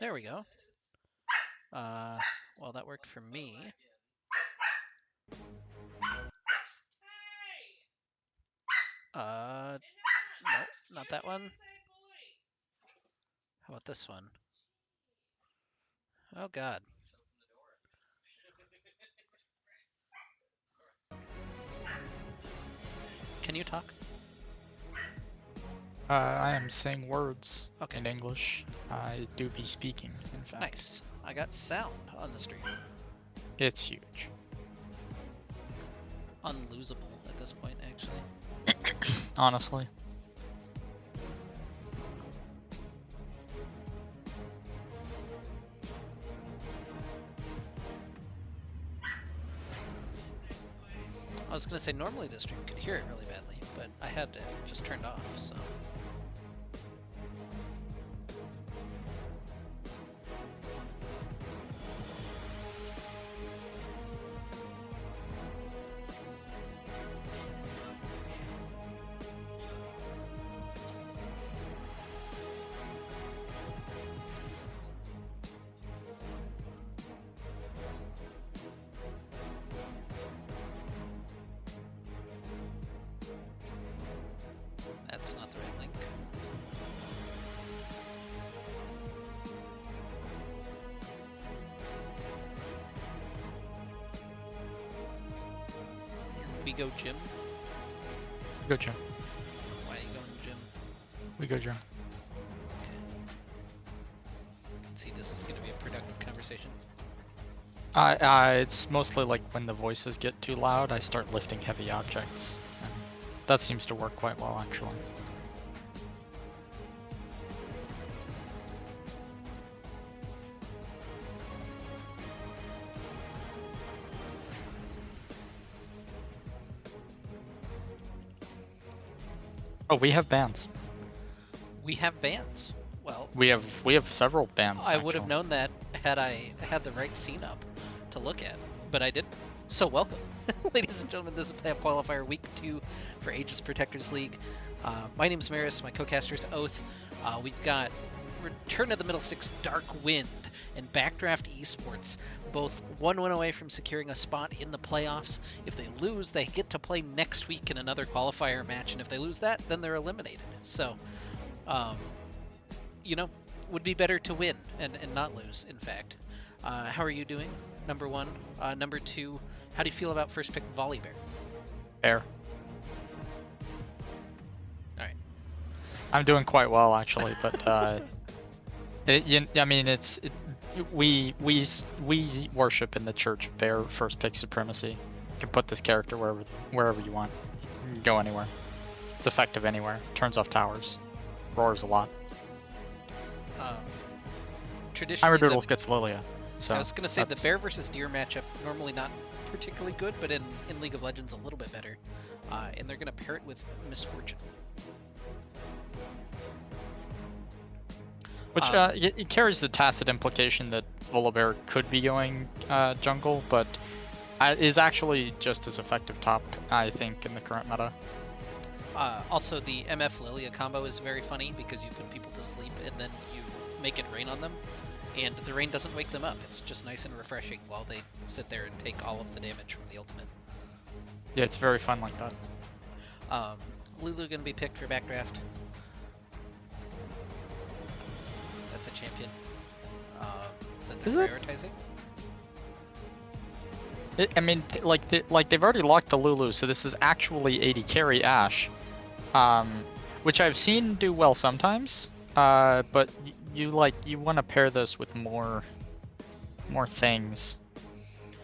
There we go. Well, that worked for me. No, not that one. How about this one? Oh, God. Can you talk? I am saying words Okay. in English. I do be speaking, in fact. Nice. I got sound on the stream. It's huge. Unlosable at this point, actually. Honestly. I was gonna say normally the stream could hear it really badly, but I had it just turned off, so. That's not the right link. We go gym? Go gym. Why are you going gym? We go gym. Okay. I can see this is gonna be a productive conversation. It's mostly like when the voices get too loud, I start lifting heavy objects. And that seems to work quite well, actually. Oh, we have bands. We have bands. Well, We have several bands. I would have actually. known that had I had the right scene up to look at, but I didn't. So welcome, ladies and gentlemen. This is Playoff Qualifier Week 2 for Aegis Protectors League. My name is Maris. My co-caster is Oath. We've got Return of the Middlesticks, Dark Wind, and Backdraft Esports, both one win away from securing a spot in the playoffs. If they lose, they get to play next week in another qualifier match, and if they lose that, then they're eliminated. So, you know, would be better to win and not lose, in fact. How are you doing? Number one. Number two, how do you feel about first pick Volley Bear? Fair. All right. I'm doing quite well, actually, but I mean, we worship in the Church of Bear first pick supremacy. You can put this character wherever you want. You can go anywhere. It's effective anywhere. Turns off towers. Roars a lot. Traditionally, Doodles gets Lilia. So I was gonna say the Bear versus Deer matchup normally not particularly good, but in League of Legends a little bit better. And they're gonna pair it with Misfortune. Which it carries the tacit implication that Volibear could be going jungle, but is actually just as effective top, I think, in the current meta. Also, the MF Lilia combo is very funny because you put people to sleep and then you make it rain on them, and the rain doesn't wake them up. It's just nice and refreshing while they sit there and take all of the damage from the ultimate. Yeah, it's very fun like that. Lulu gonna be picked for Backdraft. That's a champion that they're prioritizing. I mean, like they've already locked the Lulu, so this is actually 80 carry Ashe, which I've seen do well sometimes. But you want to pair this with more things.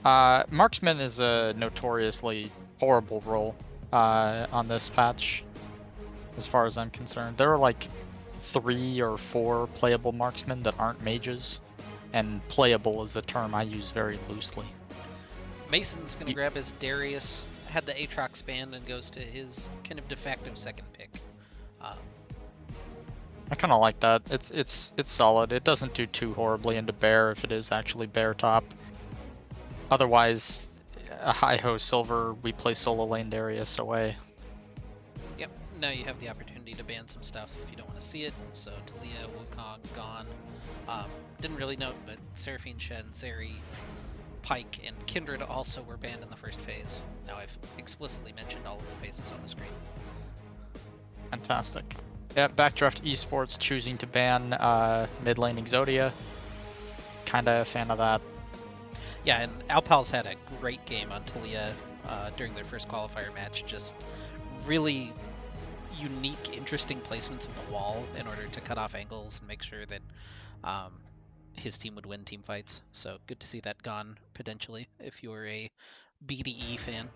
Marksman is a notoriously horrible role on this patch, as far as I'm concerned. There are like 3 or 4 playable marksmen that aren't mages, and playable is a term I use very loosely. Mason's gonna grab his Darius, had the Aatrox banned, and goes to his kind of de facto second pick. I kind of like that. It's solid. It doesn't do too horribly into Bear if it is actually Bear top. Otherwise, hi-ho Silver, we play solo lane Darius away. Yep, now you have the opportunity opportunity to ban some stuff if you don't want to see it. So Talia, Wukong, gone. Didn't really note, but Seraphine, Shen, Zeri, Pike, and Kindred also were banned in the first phase. Now I've explicitly mentioned all of the phases on the screen. Fantastic. Yeah, Backdraft Esports choosing to ban mid lane Exodia. Kinda a fan of that. Yeah, and Alpal's had a great game on Talia during their first qualifier match. Just really unique, interesting placements of the wall in order to cut off angles and make sure that his team would win team fights. So good to see that gone, potentially, if you're a BDE fan.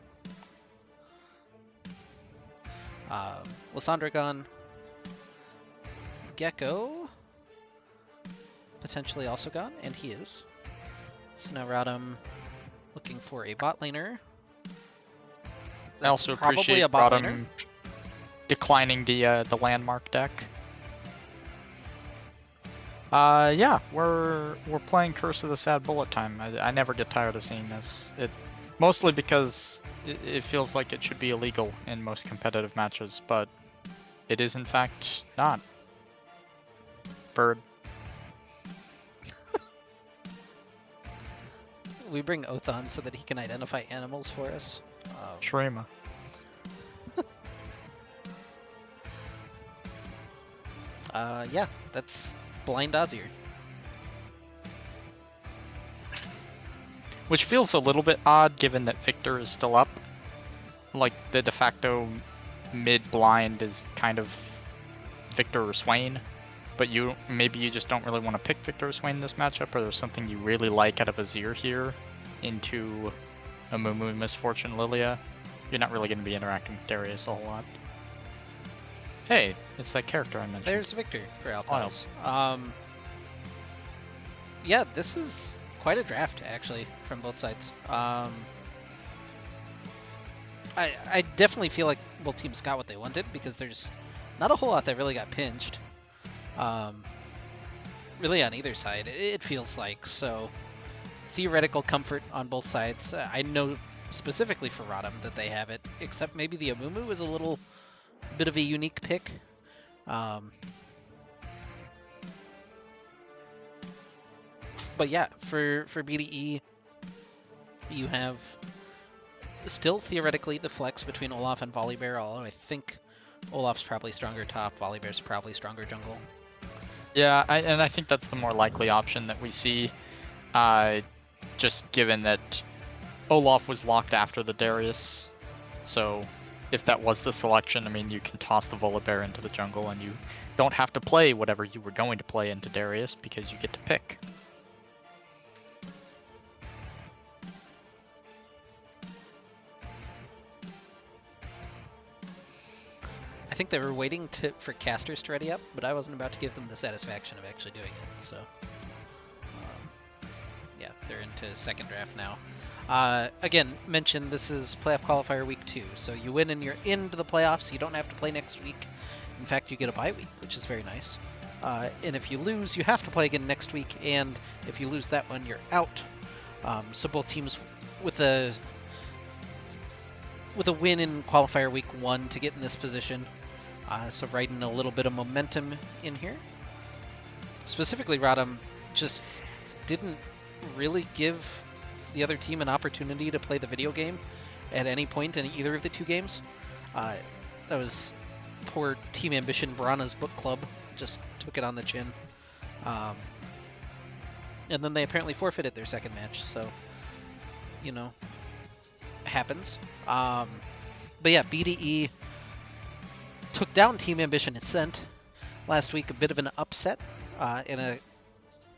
Lysandra gone. Gecko potentially also gone, and he is. So now Rodham looking for a bot laner. I also appreciate a bot Rodham laner. declining the landmark deck. Yeah, we're playing Curse of the Sad Bullet time. I never get tired of seeing this. Mostly because it feels like it should be illegal in most competitive matches, but it is in fact not. Bird. We bring Oath on so that he can identify animals for us. Shrema. Yeah, that's blind Ozzy. Which feels a little bit odd given that Victor is still up. Like the de facto mid blind is kind of Victor or Swain. But maybe you just don't really want to pick Victor or Swain in this matchup, or there's something you really like out of Azir here into a Mumu Misfortune Lilia. You're not really going to be interacting with Darius a whole lot. Hey, it's that character I mentioned. There's Victor for Alpals. Yeah, this is quite a draft, actually, from both sides. I definitely feel like both teams got what they wanted, because there's not a whole lot that really got pinched. Really on either side, it feels like. So theoretical comfort on both sides. I know specifically for Rodham that they have it, except maybe the Amumu is a little bit of a unique pick. But yeah, for BDE, you have still theoretically the flex between Olaf and Volibear, although I think Olaf's probably stronger top, Volibear's probably stronger jungle. Yeah, and I think that's the more likely option that we see, just given that Olaf was locked after the Darius, so if that was the selection, I mean, you can toss the Volibear into the jungle and you don't have to play whatever you were going to play into Darius because you get to pick. I think they were waiting for casters to ready up, but I wasn't about to give them the satisfaction of actually doing it. So, yeah, they're into second draft now. Again, mention this is playoff qualifier week 2, so you win and you're into the playoffs. You don't have to play next week. In fact, you get a bye week, which is very nice. And if you lose, you have to play again next week, and if you lose that one, you're out. So both teams with a win in qualifier week 1 to get in this position. So riding a little bit of momentum in here. Specifically, Rodham just didn't really give the other team an opportunity to play the video game at any point in either of the two games. That was poor Team Ambition Brana's book club, just took it on the chin. And then they apparently forfeited their second match, so, you know, happens. But yeah, BDE took down Team Ambition Ascent last week, a bit of an upset in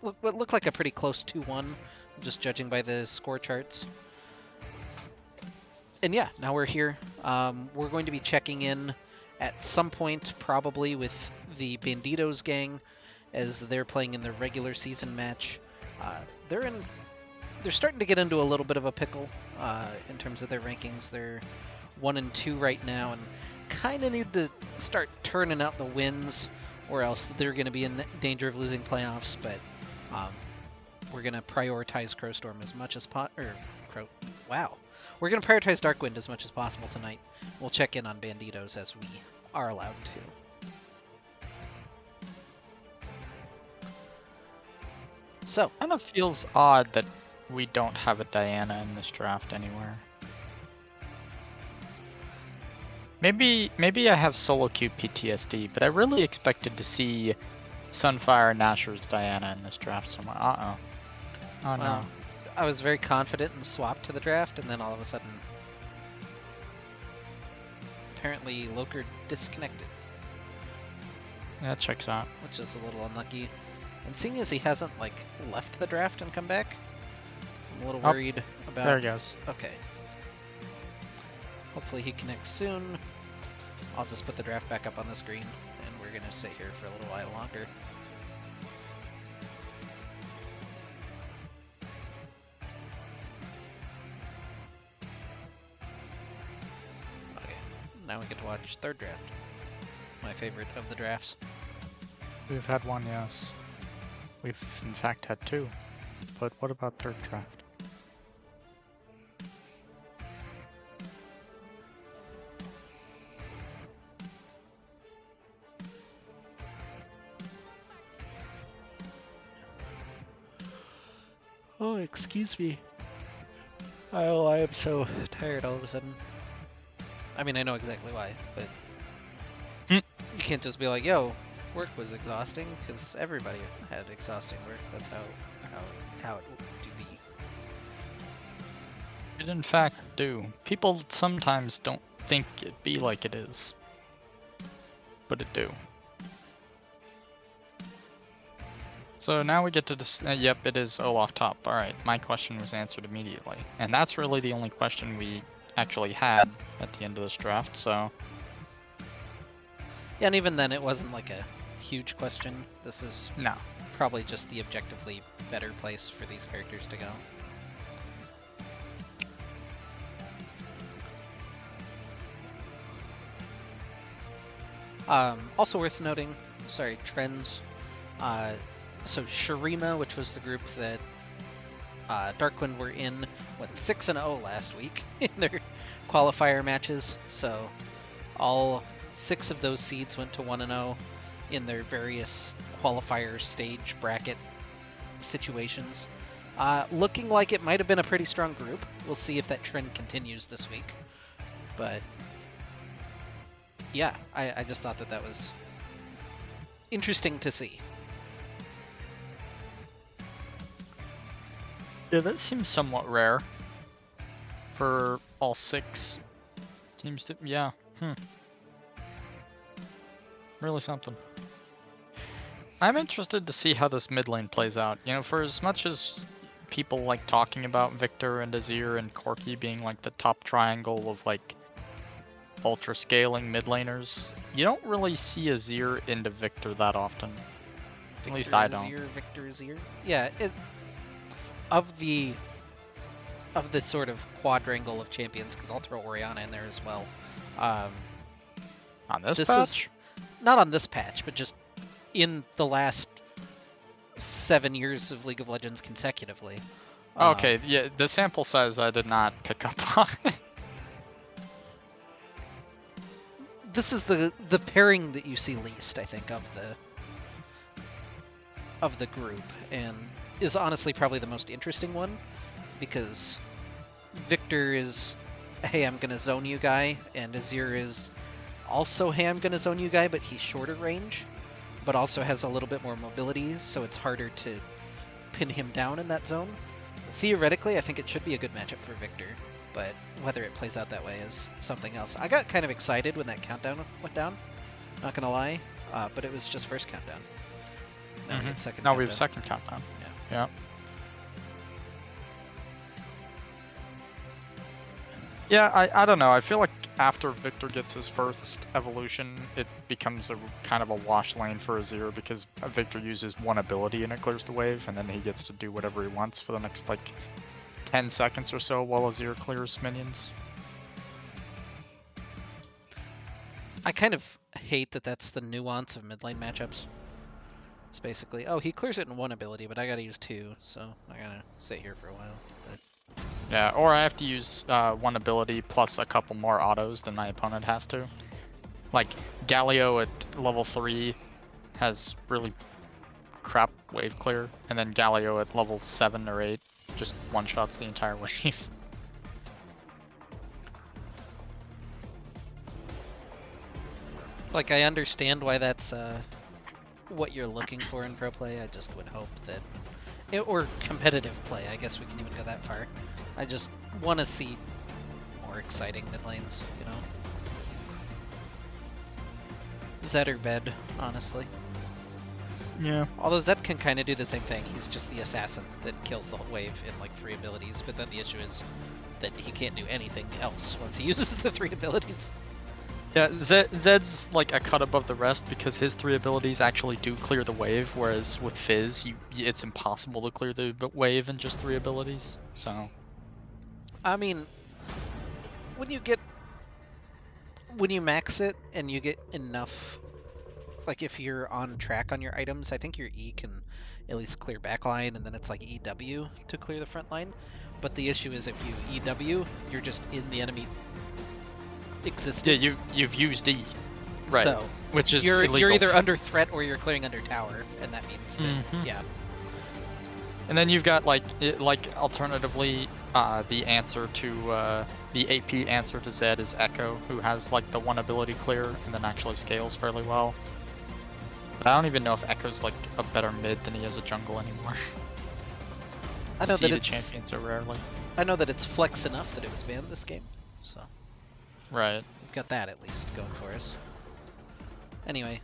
what looked like a pretty close 2-1, just judging by the score charts. And yeah, now we're here. We're going to be checking in at some point, probably with the Banditos gang, as they're playing in their regular season match. They're starting to get into a little bit of a pickle in terms of their rankings. They're 1 and 2 right now, and kind of need to start turning out the wins, or else they're going to be in danger of losing playoffs. But we're going to prioritize Crowstorm as much as we're going to prioritize Darkwind as much as possible tonight. We'll check in on Banditos as we are allowed to. So, Kind of feels odd that we don't have a Diana in this draft anywhere. Maybe I have solo queue PTSD, but I really expected to see Sunfire and Nashor's Diana in this draft somewhere. Uh-oh. Oh no. I was very confident and swapped to the draft, and then all of a sudden, apparently Loker disconnected, That checks out. which is a little unlucky. And seeing as he hasn't like left the draft and come back, I'm a little Oh, worried about. There he goes. Okay. Hopefully he connects soon. I'll just put the draft back up on the screen, and we're gonna sit here for a little while longer. Okay, now we get to watch third draft. My favorite of the drafts. We've had one, yes. We've in fact had two. But what about third draft? Oh, excuse me. Oh, I am so tired all of a sudden. I mean, I know exactly why, but Hmm. you can't just be like, "Yo, work was exhausting," because everybody had exhausting work. That's how it do be. It in fact do. People sometimes don't think it be like it is. But it do. So now we get to yep, it is Olaf top. Alright, my question was answered immediately. And that's really the only question we actually had at the end of this draft, so... Yeah, and even then, it wasn't like a huge question. This is No. probably just the objectively better place for these characters to go. Also worth noting, sorry, trends. So Shurima, which was the group that Darkwind were in, went 6-0 last week in their qualifier matches. So all 6 of those seeds went to 1-0 in their various qualifier stage bracket situations. Looking like it might have been a pretty strong group. We'll see if that trend continues this week. But yeah, I just thought that was interesting to see. Yeah, that seems somewhat rare. For all 6. Seems to, yeah. Really something. I'm interested to see how this mid lane plays out. You know, for as much as people like talking about Victor and Azir and Corki being like the top triangle of like ultra scaling mid laners, you don't really see Azir into Victor that often. At least I don't. Victor Azir. Yeah, of the sort of quadrangle of champions, because I'll throw Orianna in there as well. On this This patch? Not on this patch, but just in the last 7 years of League of Legends consecutively. Okay, yeah, the sample size I did not pick up on. This is the pairing that you see least, I think, of the group, and is honestly probably the most interesting one, because Victor is, hey, I'm gonna zone you guy, and Azir is also, hey, I'm gonna zone you guy, but he's shorter range, but also has a little bit more mobility, so it's harder to pin him down in that zone. Theoretically, I think it should be a good matchup for Victor, but whether it plays out that way is something else. I got kind of excited when that countdown went down, not gonna lie, but it was just first countdown. Now we get second No, countdown. we have second countdown. Yeah. Yeah, I don't know. I feel like after Victor gets his first evolution, it becomes a kind of a wash lane for Azir because Victor uses one ability and it clears the wave, and then he gets to do whatever he wants for the next like 10 seconds or so while Azir clears minions. I kind of hate that that's the nuance of mid lane matchups. It's basically, oh, he clears it in one ability, but I gotta use 2, so I gotta sit here for a while. But Yeah, or I have to use one ability plus a couple more autos than my opponent has to. Like, Galio at level 3 has really crap wave clear, and then Galio at level 7 or 8 just one-shots the entire wave. Like, I understand why that's what you're looking for in pro play. I just would hope that, or competitive play. I guess we can even go that far. I just want to see more exciting mid lanes, you know. Zed or Bed, honestly. Yeah. Although Zed can kind of do the same thing. He's just the assassin that kills the whole wave in like 3 abilities. But then the issue is that he can't do anything else once he uses the 3 abilities. Yeah, Zed's like a cut above the rest because his 3 abilities actually do clear the wave, whereas with Fizz, it's impossible to clear the wave in just 3 abilities. So, I mean, when you max it and you get enough, like if you're on track on your items, I think your E can at least clear backline, and then it's like EW to clear the front line. But the issue is if you EW, you're just in the enemy existence. yeah, you've used E, right? So which is you're illegal. either under threat or you're clearing under tower, and that means that yeah. And then you've got like alternatively, the answer to the AP answer to Zed is Echo, who has like the 1 ability clear and then actually scales fairly well. But I don't even know if Echo's like a better mid than he is a jungle anymore. I know See that the it's champion so rarely. I know that it's flex enough that it was banned this game, so Right. we've got that at least going for us. Anyway,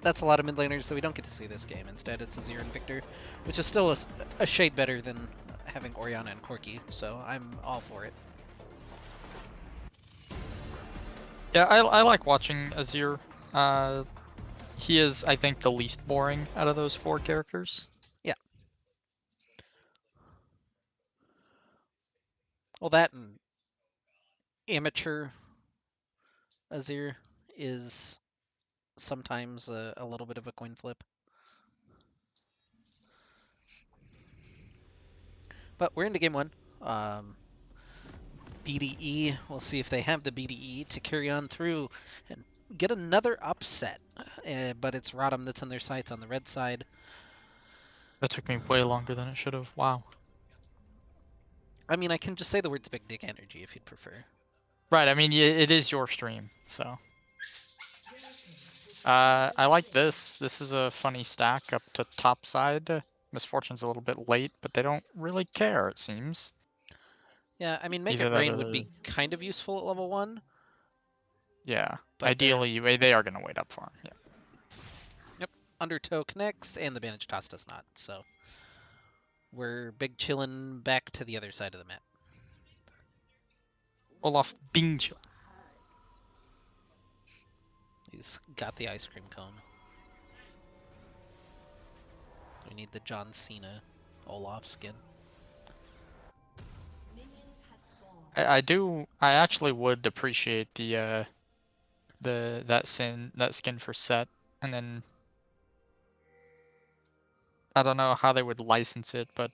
that's a lot of mid laners that we don't get to see this game. Instead, it's Azir and Victor, which is still a shade better than having Orianna and Corki, so I'm all for it. Yeah, I like watching Azir. He is, I think, the least boring out of those 4 characters. Yeah. Well, that and amateur Azir is sometimes a little bit of a coin flip. But we're into game 1. BDE, we'll see if they have the BDE to carry on through and get another upset. But it's Rodham that's in their sights on the red side. That took me way longer than it should have. Wow. I mean, I can just say the words big dick energy if you'd prefer. Right, I mean, it is your stream, so. I like this. This is a funny stack up to top side. Misfortune's a little bit late, but they don't really care, it seems. Yeah, I mean, Make Either It that Rain or would be kind of useful at level 1. yeah. But Ideally, they are going to wait up for him. Yeah. Yep, Undertow connects, and the Bandage Toss does not, so we're big chillin' back to the other side of the map. Olaf Binge. He's got the ice cream cone. We need the John Cena Olaf skin. I actually would appreciate that skin for Set, and then I don't know how they would license it, but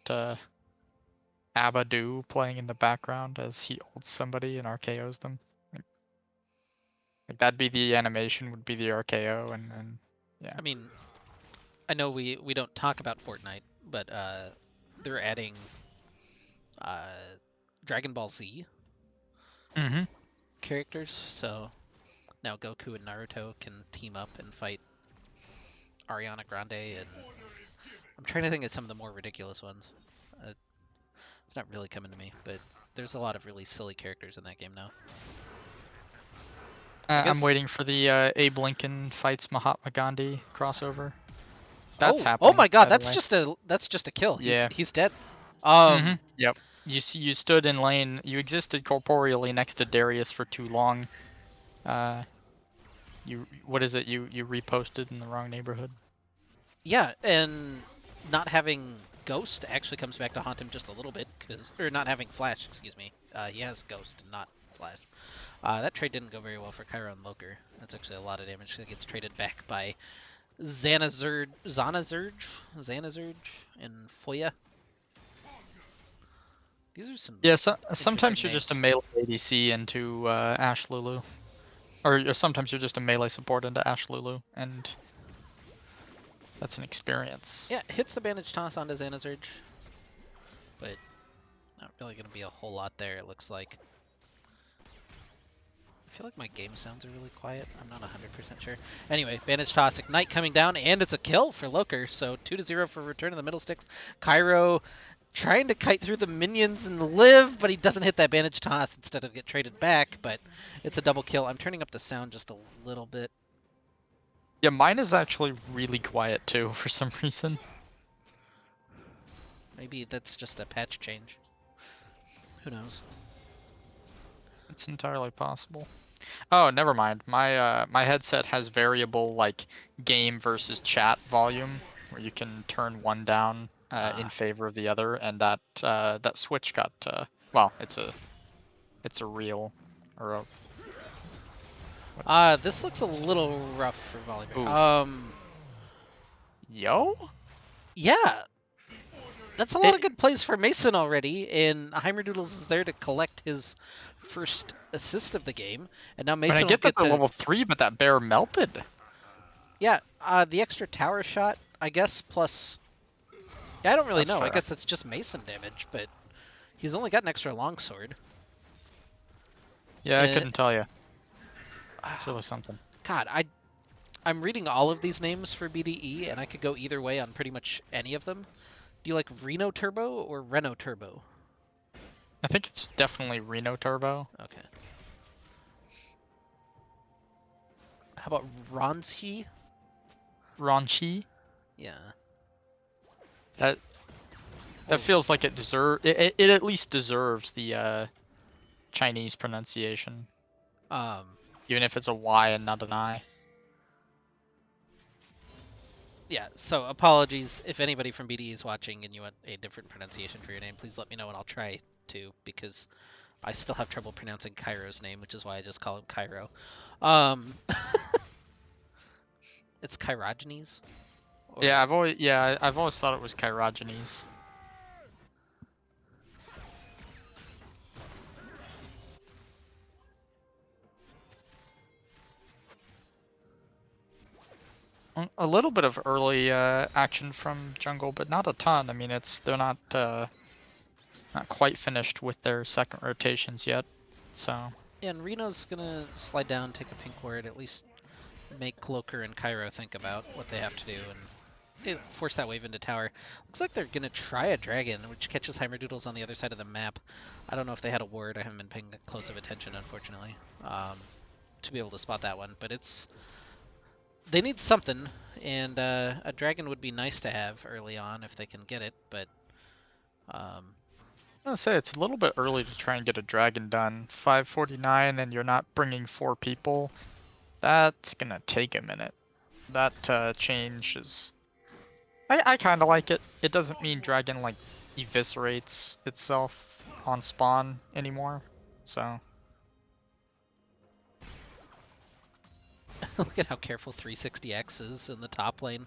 Abadu playing in the background as he ults somebody and RKOs them. Like that'd be the animation, would be the RKO, and yeah. I mean, I know we don't talk about Fortnite, but they're adding Dragon Ball Z characters, so now Goku and Naruto can team up and fight Ariana Grande, and I'm trying to think of some of the more ridiculous ones. It's not really coming to me, but there's a lot of really silly characters in that game now. I'm waiting for the Abe Lincoln fights Mahatma Gandhi crossover. That's happening. Oh my God, that's just a kill. Yeah. He's dead. Yep. You stood in lane. You existed corporeally next to Darius for too long. You reposted in the wrong neighborhood. Yeah, and not having Ghost actually comes back to haunt him just a little bit, or not having Flash, excuse me. He has Ghost and not Flash. That trade didn't go very well for Cairo and Loker. That's actually a lot of damage that gets traded back by Xanazurge, and Foya. These are some. Yeah, sometimes you're just a melee ADC into Ashe Lulu. Or sometimes you're just a melee support into Ashe Lulu, and That's an experience. Yeah, hits the bandage toss onto Xanazurge, but not really going to be a whole lot there, it looks like. I feel like my game sounds are really quiet. I'm not 100% sure. Anyway, bandage toss, ignite coming down, and it's a kill for Loker. So 2-0 for return of the Middlesticks. Cairo trying to kite through the minions and live, but he doesn't hit that bandage toss instead of get traded back. But it's a double kill. I'm turning up the sound just a little bit. Yeah, mine is actually really quiet too for some reason. Maybe that's just a patch change. Who knows? It's entirely possible. Oh, never mind. My headset has variable like game versus chat volume, where you can turn one down in favor of the other, and that switch got well, it's a real or a This looks a little rough for Volibear. Yo? Yeah. That's a lot of good plays for Mason already, and Heimerdoodles is there to collect his first assist of the game, and now Mason I will get that get the to... level 3, but that bear melted. Yeah, the extra tower shot, I guess, plus... Yeah, I don't really That's know. fair. I guess that's just Mason damage, but he's only got an extra longsword. Yeah, I couldn't tell you. It's really something. God, I'm reading all of these names for BDE, and I could go either way on pretty much any of them. Do you like Reno Turbo or Renault Turbo? I think it's definitely Reno Turbo. Okay. How about Ronchi? Ronchi? Yeah. That feels like it it at least deserves the Chinese pronunciation. Even if it's a Y and not an I. Yeah, so apologies if anybody from BDE is watching and you want a different pronunciation for your name, please let me know and I'll try to, because I still have trouble pronouncing Cairo's name, which is why I just call him Cairo. It's Chirogenes? Yeah, I've always thought it was Chirogenes. A little bit of early action from jungle, but not a ton. I mean, they're not quite finished with their second rotations yet, so. Yeah, and Reno's gonna slide down, take a pink ward, at least make Cloaker and Cairo think about what they have to do and force that wave into tower. Looks like they're gonna try a dragon, which catches Heimerdoodles on the other side of the map. I don't know if they had a ward. I haven't been paying close of attention, unfortunately, to be able to spot that one. But they need something, and a dragon would be nice to have early on if they can get it, but... I'm gonna say it's a little bit early to try and get a dragon done. 549 and you're not bringing 4 people. That's gonna take a minute. That change is... I kind of like it. It doesn't mean dragon like eviscerates itself on spawn anymore, so... Look at how careful 360X is in the top lane,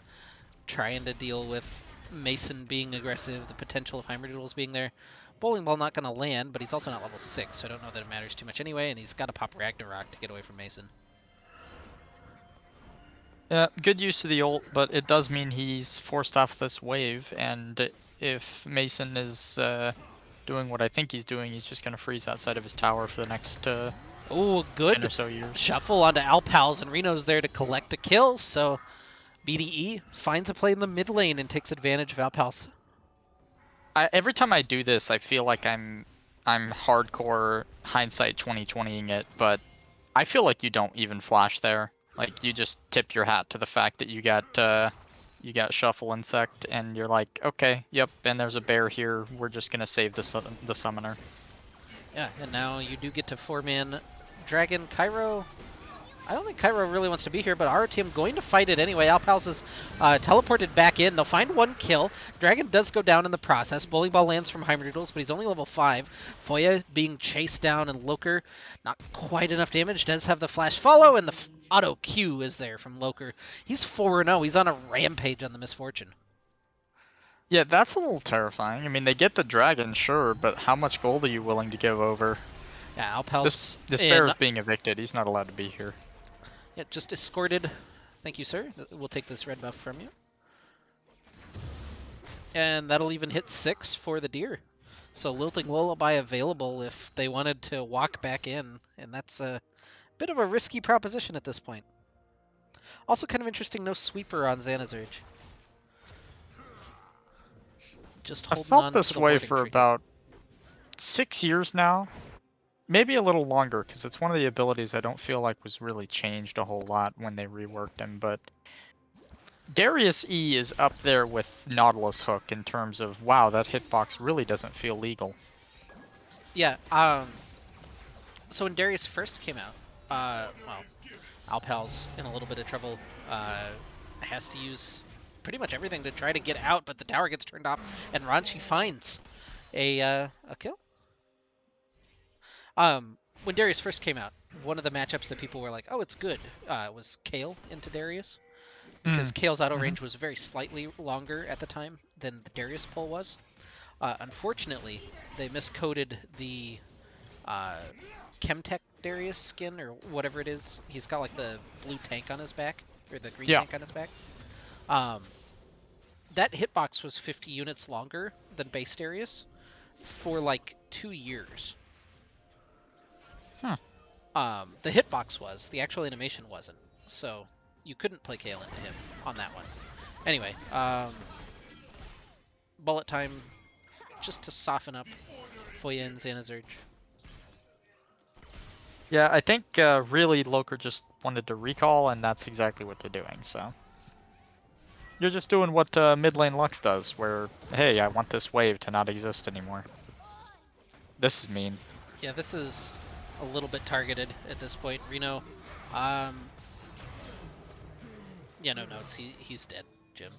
trying to deal with Mason being aggressive, the potential of Heimerdoodles being there. Bowling Ball not going to land, but he's also not level 6, so I don't know that it matters too much anyway, and he's got to pop Ragnarok to get away from Mason. Yeah, good use of the ult, but it does mean he's forced off this wave, and if Mason is doing what I think he's doing, he's just going to freeze outside of his tower for the next... Oh, good 10 or so years. Shuffle onto Alpals, and Reno's there to collect a kill, so BDE finds a play in the mid lane and takes advantage of Alpals. Every time I do this, I feel like I'm hardcore hindsight 2020ing it, but I feel like you don't even flash there. Like, you just tip your hat to the fact that you got Shuffle Insect, and you're like, okay, yep, and there's a bear here, we're just gonna save the summoner. Yeah, and now you do get to 4-man Dragon. Cairo, I don't think Cairo really wants to be here, but our team going to fight it anyway. Alpals is teleported back in. They'll find one kill. Dragon does go down in the process. Bowling Ball lands from Heimerdoodles, but he's only level 5. Foya being chased down, and Loker, not quite enough damage, does have the flash follow, and the auto Q is there from Loker. He's 4-0. He's on a rampage on the Misfortune. Yeah, that's a little terrifying. I mean, they get the dragon, sure, but how much gold are you willing to give over? Yeah, Alpals. This bear is being evicted. He's not allowed to be here. Yeah, just escorted. Thank you, sir. We'll take this red buff from you. And that'll even hit 6 for the deer. So Lilting Lullaby available if they wanted to walk back in, and that's a bit of a risky proposition at this point. Also kind of interesting, no sweeper on Xanazurge. Just I holding felt on to this the way warding for trinket. about 6 years now. Maybe a little longer, because it's one of the abilities I don't feel like was really changed a whole lot when they reworked him, but Darius E is up there with Nautilus Hook in terms of, wow, that hitbox really doesn't feel legal. Yeah, so when Darius first came out, well, Alpal's in a little bit of trouble. Has to use pretty much everything to try to get out, but the tower gets turned off, and Ranchi finds a kill. When Darius first came out, one of the matchups that people were like, "Oh, it's good," was Kale into Darius, because Kale's auto range was very slightly longer at the time than the Darius pull was. Unfortunately, they miscoded the Chemtech Darius skin or whatever it is. He's got like the blue tank on his back, or the green tank on his back. That hitbox was 50 units longer than base Darius for like 2 years. Huh. The hitbox was, the actual animation wasn't. So you couldn't play Kale into him on that one. Anyway, bullet time just to soften up Foya and Xanazurge. Yeah, I think really Loker just wanted to recall, and that's exactly what they're doing, so. You're just doing what mid lane Lux does, where, hey, I want this wave to not exist anymore. This is mean. Yeah, this is a little bit targeted at this point. Reno, yeah, no notes. He's dead, Jim.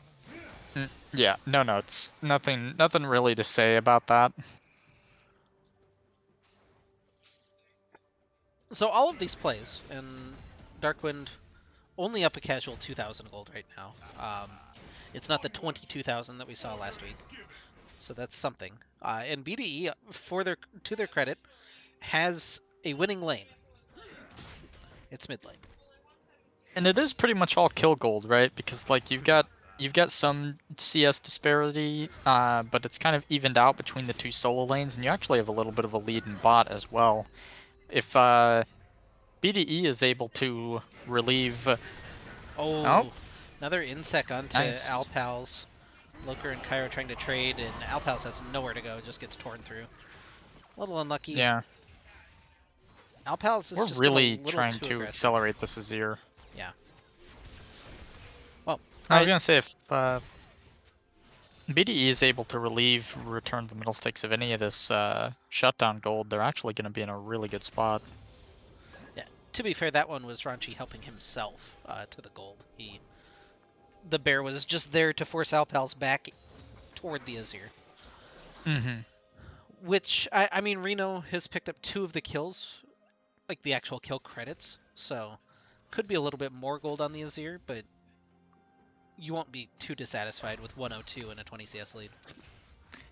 Yeah, no notes. Nothing really to say about that. So all of these plays, and Darkwind only up a casual 2,000 gold right now. It's not the 22,000 that we saw last week, so that's something. And BDE, to their credit, has a winning lane. It's mid lane. And it is pretty much all kill gold, right? Because like you've got some CS disparity, but it's kind of evened out between the two solo lanes, and you actually have a little bit of a lead in bot as well. If BDE is able to relieve. Oh, another insect onto Nice. Alpals. Loker and Cairo trying to trade, and Alpals has nowhere to go, just gets torn through. A little unlucky. Yeah. Alpals is We're just really a little trying too to aggressive. accelerate this Azir. Yeah. Well, I was gonna say if BDE is able to return the Middlesticks of any of this shutdown gold, they're actually gonna be in a really good spot. yeah. To be fair, that one was Ranchi helping himself to the gold. The bear was just there to force Alpals back toward the Azir. Mm-hmm. Which, I mean, Reno has picked up 2 of the kills, like the actual kill credits, so could be a little bit more gold on the Azir, but you won't be too dissatisfied with 102 and a 20 CS lead.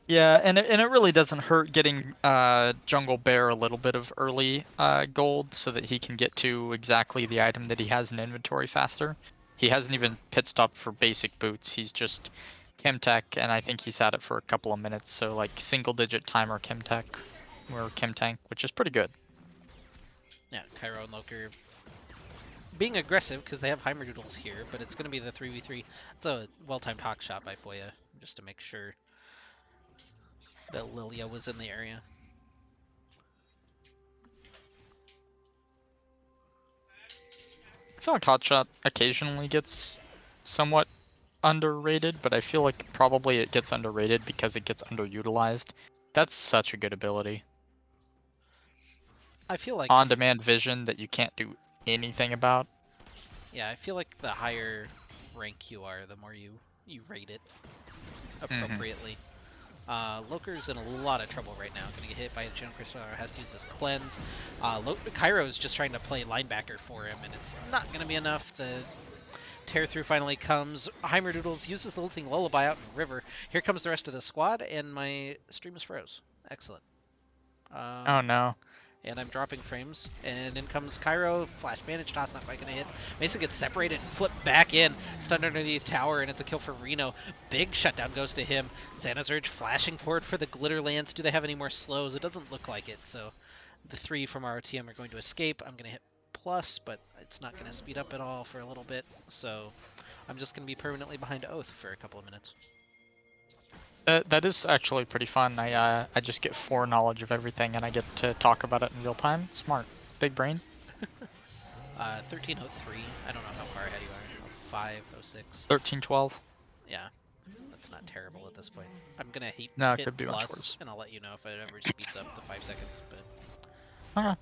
Yeah, and it really doesn't hurt getting Jungle Bear a little bit of early gold so that he can get to exactly the item that he has in inventory faster. He hasn't even pit stopped for basic boots. He's just Chemtech, and I think he's had it for a couple of minutes. So like single-digit timer Chemtech or Chemtank, which is pretty good. Yeah, Cairo and Loker being aggressive because they have Heimerdoodles here, but it's going to be the 3v3. It's a well-timed hawk shot by Foya just to make sure that Lilia was in the area. I feel like Hotshot occasionally gets somewhat underrated, but I feel like probably it gets underrated because it gets underutilized. That's such a good ability. I feel like On-demand vision that you can't do anything about. Yeah, I feel like the higher rank you are, the more you rate it appropriately. Loker's in a lot of trouble right now. Gonna get hit by a June Crystal, has to use his cleanse. Cairo's just trying to play linebacker for him, and it's not gonna be enough. The tear through finally comes. Heimerdoodles uses the Lilting Lullaby out in River. Here comes the rest of the squad, and my stream is froze. Excellent. Oh no. and I'm dropping frames. And in comes Cairo, flash manage toss, not quite gonna hit. Mason gets separated and flipped back in, stunned underneath tower, and it's a kill for Reno. Big shutdown goes to him. Xanazurge flashing forward for the Glitter Lance. Do they have any more slows? It doesn't look like it, so the 3 from our TM are going to escape. I'm gonna hit plus, but it's not gonna speed up at all for a little bit, so I'm just gonna be permanently behind Oath for a couple of minutes. That is actually pretty fun. I just get foreknowledge of everything and I get to talk about it in real time. Smart. Big brain. 1303. I don't know how far ahead you are. 0506. 1312. Yeah, that's not terrible at this point. I'm gonna No, it hit could be much plus, worse. and I'll let you know if it ever speeds up the 5 seconds. But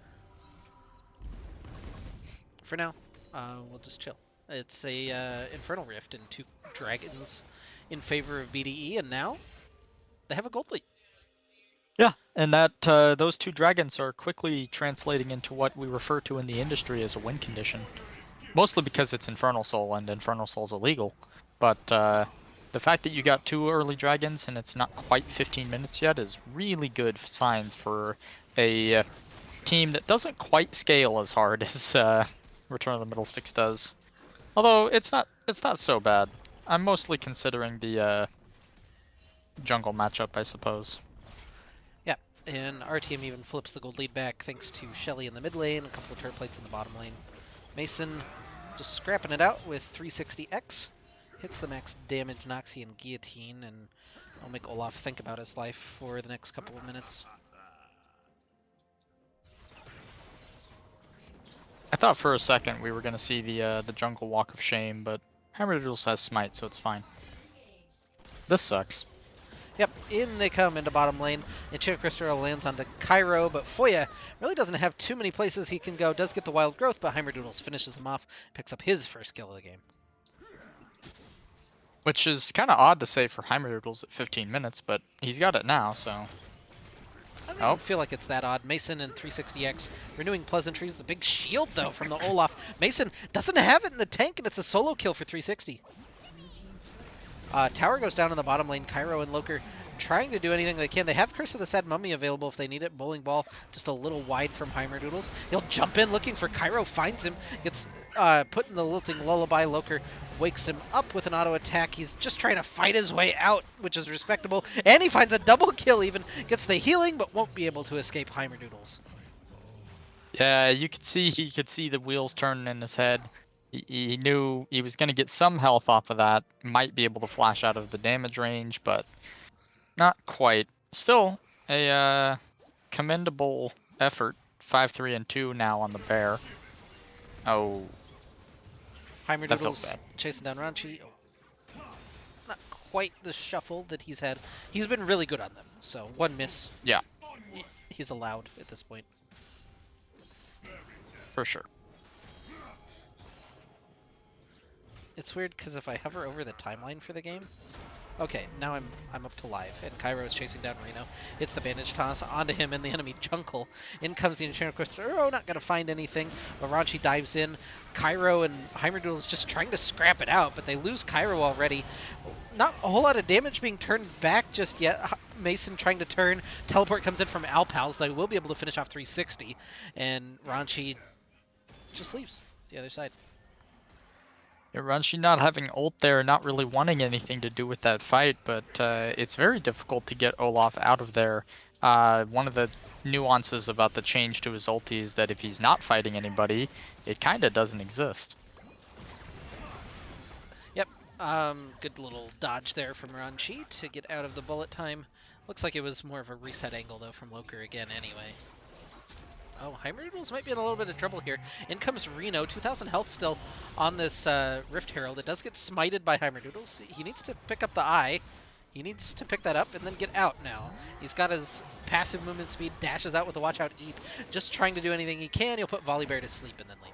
for now, we'll just chill. It's a Infernal Rift and 2 dragons in favor of BDE, and now they have a gold lead. Yeah, and that those 2 dragons are quickly translating into what we refer to in the industry as a win condition. Mostly because it's Infernal Soul and Infernal Soul's illegal. But the fact that you got 2 early dragons and it's not quite 15 minutes yet is really good signs for a team that doesn't quite scale as hard as Return of the Middlesticks does. Although it's not so bad. I'm mostly considering the jungle matchup, I suppose. Yeah, and our team even flips the gold lead back thanks to Shelly in the mid lane, a couple of turret plates in the bottom lane. Mason just scrapping it out with 360X. Hits the max damage Noxian Guillotine, and I'll make Olaf think about his life for the next couple of minutes. I thought for a second we were going to see the jungle walk of shame, but Hammerdoodles has smite, so it's fine. This sucks. Yep, in they come into bottom lane. Enchanted Crystal lands onto Cairo, but Foya really doesn't have too many places he can go. Does get the wild growth, but Heimerdoodles finishes him off, picks up his first kill of the game. Which is kind of odd to say for Heimerdoodles at 15 minutes, but he's got it now, so... I don't even feel like it's that odd. Mason and 360X renewing pleasantries. The big shield, though, from the Olaf. Mason doesn't have it in the tank, and it's a solo kill for 360. Tower goes down in the bottom lane. Cairo and Loker trying to do anything they can. They have Curse of the Sad Mummy available if they need it. Bowling Ball just a little wide from Heimerdoodles. He'll jump in looking for Cairo, finds him, gets put in the Lilting Lullaby. Loker wakes him up with an auto attack. He's just trying to fight his way out, which is respectable. And he finds a double kill even. Gets the healing, but won't be able to escape Heimerdoodles. Yeah, he could see the wheels turning in his head. He knew he was going to get some health off of that. Might be able to flash out of the damage range, but not quite. Still, a commendable effort. 5-3 and 2 now on the bear. Oh, that feels Heimerdoodles bad. chasing down Ranchi. Not quite the shuffle that he's had. He's been really good on them, so 1 miss. Yeah, He's allowed at this point. for sure. It's weird because if I hover over the timeline for the game, okay, now I'm up to live, and Cairo is chasing down Reno. Hits the bandage toss onto him in the enemy jungle. In comes the Enchanted Crystal. Oh, not gonna find anything. Baranchi dives in. Cairo and Heimerdoodle is just trying to scrap it out, but they lose Cairo already. Not a whole lot of damage being turned back just yet. Mason trying to turn. Teleport comes in from Alpals. They will be able to finish off 360, and Ranchi just leaves the other side. Yeah, Ranchi not having ult there, not really wanting anything to do with that fight, but it's very difficult to get Olaf out of there. One of the nuances about the change to his ulti is that if he's not fighting anybody, it kind of doesn't exist. Yep, good little dodge there from Ranchi to get out of the bullet time. Looks like it was more of a reset angle, though, from Loker again anyway. Oh, Heimerdoodles might be in a little bit of trouble here. In comes Reno, 2,000 health still on this Rift Herald. It does get smited by Heimerdoodles. He needs to pick up the eye. He needs to pick that up and then get out now. He's got his passive movement speed, dashes out with a Watch Out Eep, just trying to do anything he can. He'll put Volley Bear to sleep and then leave.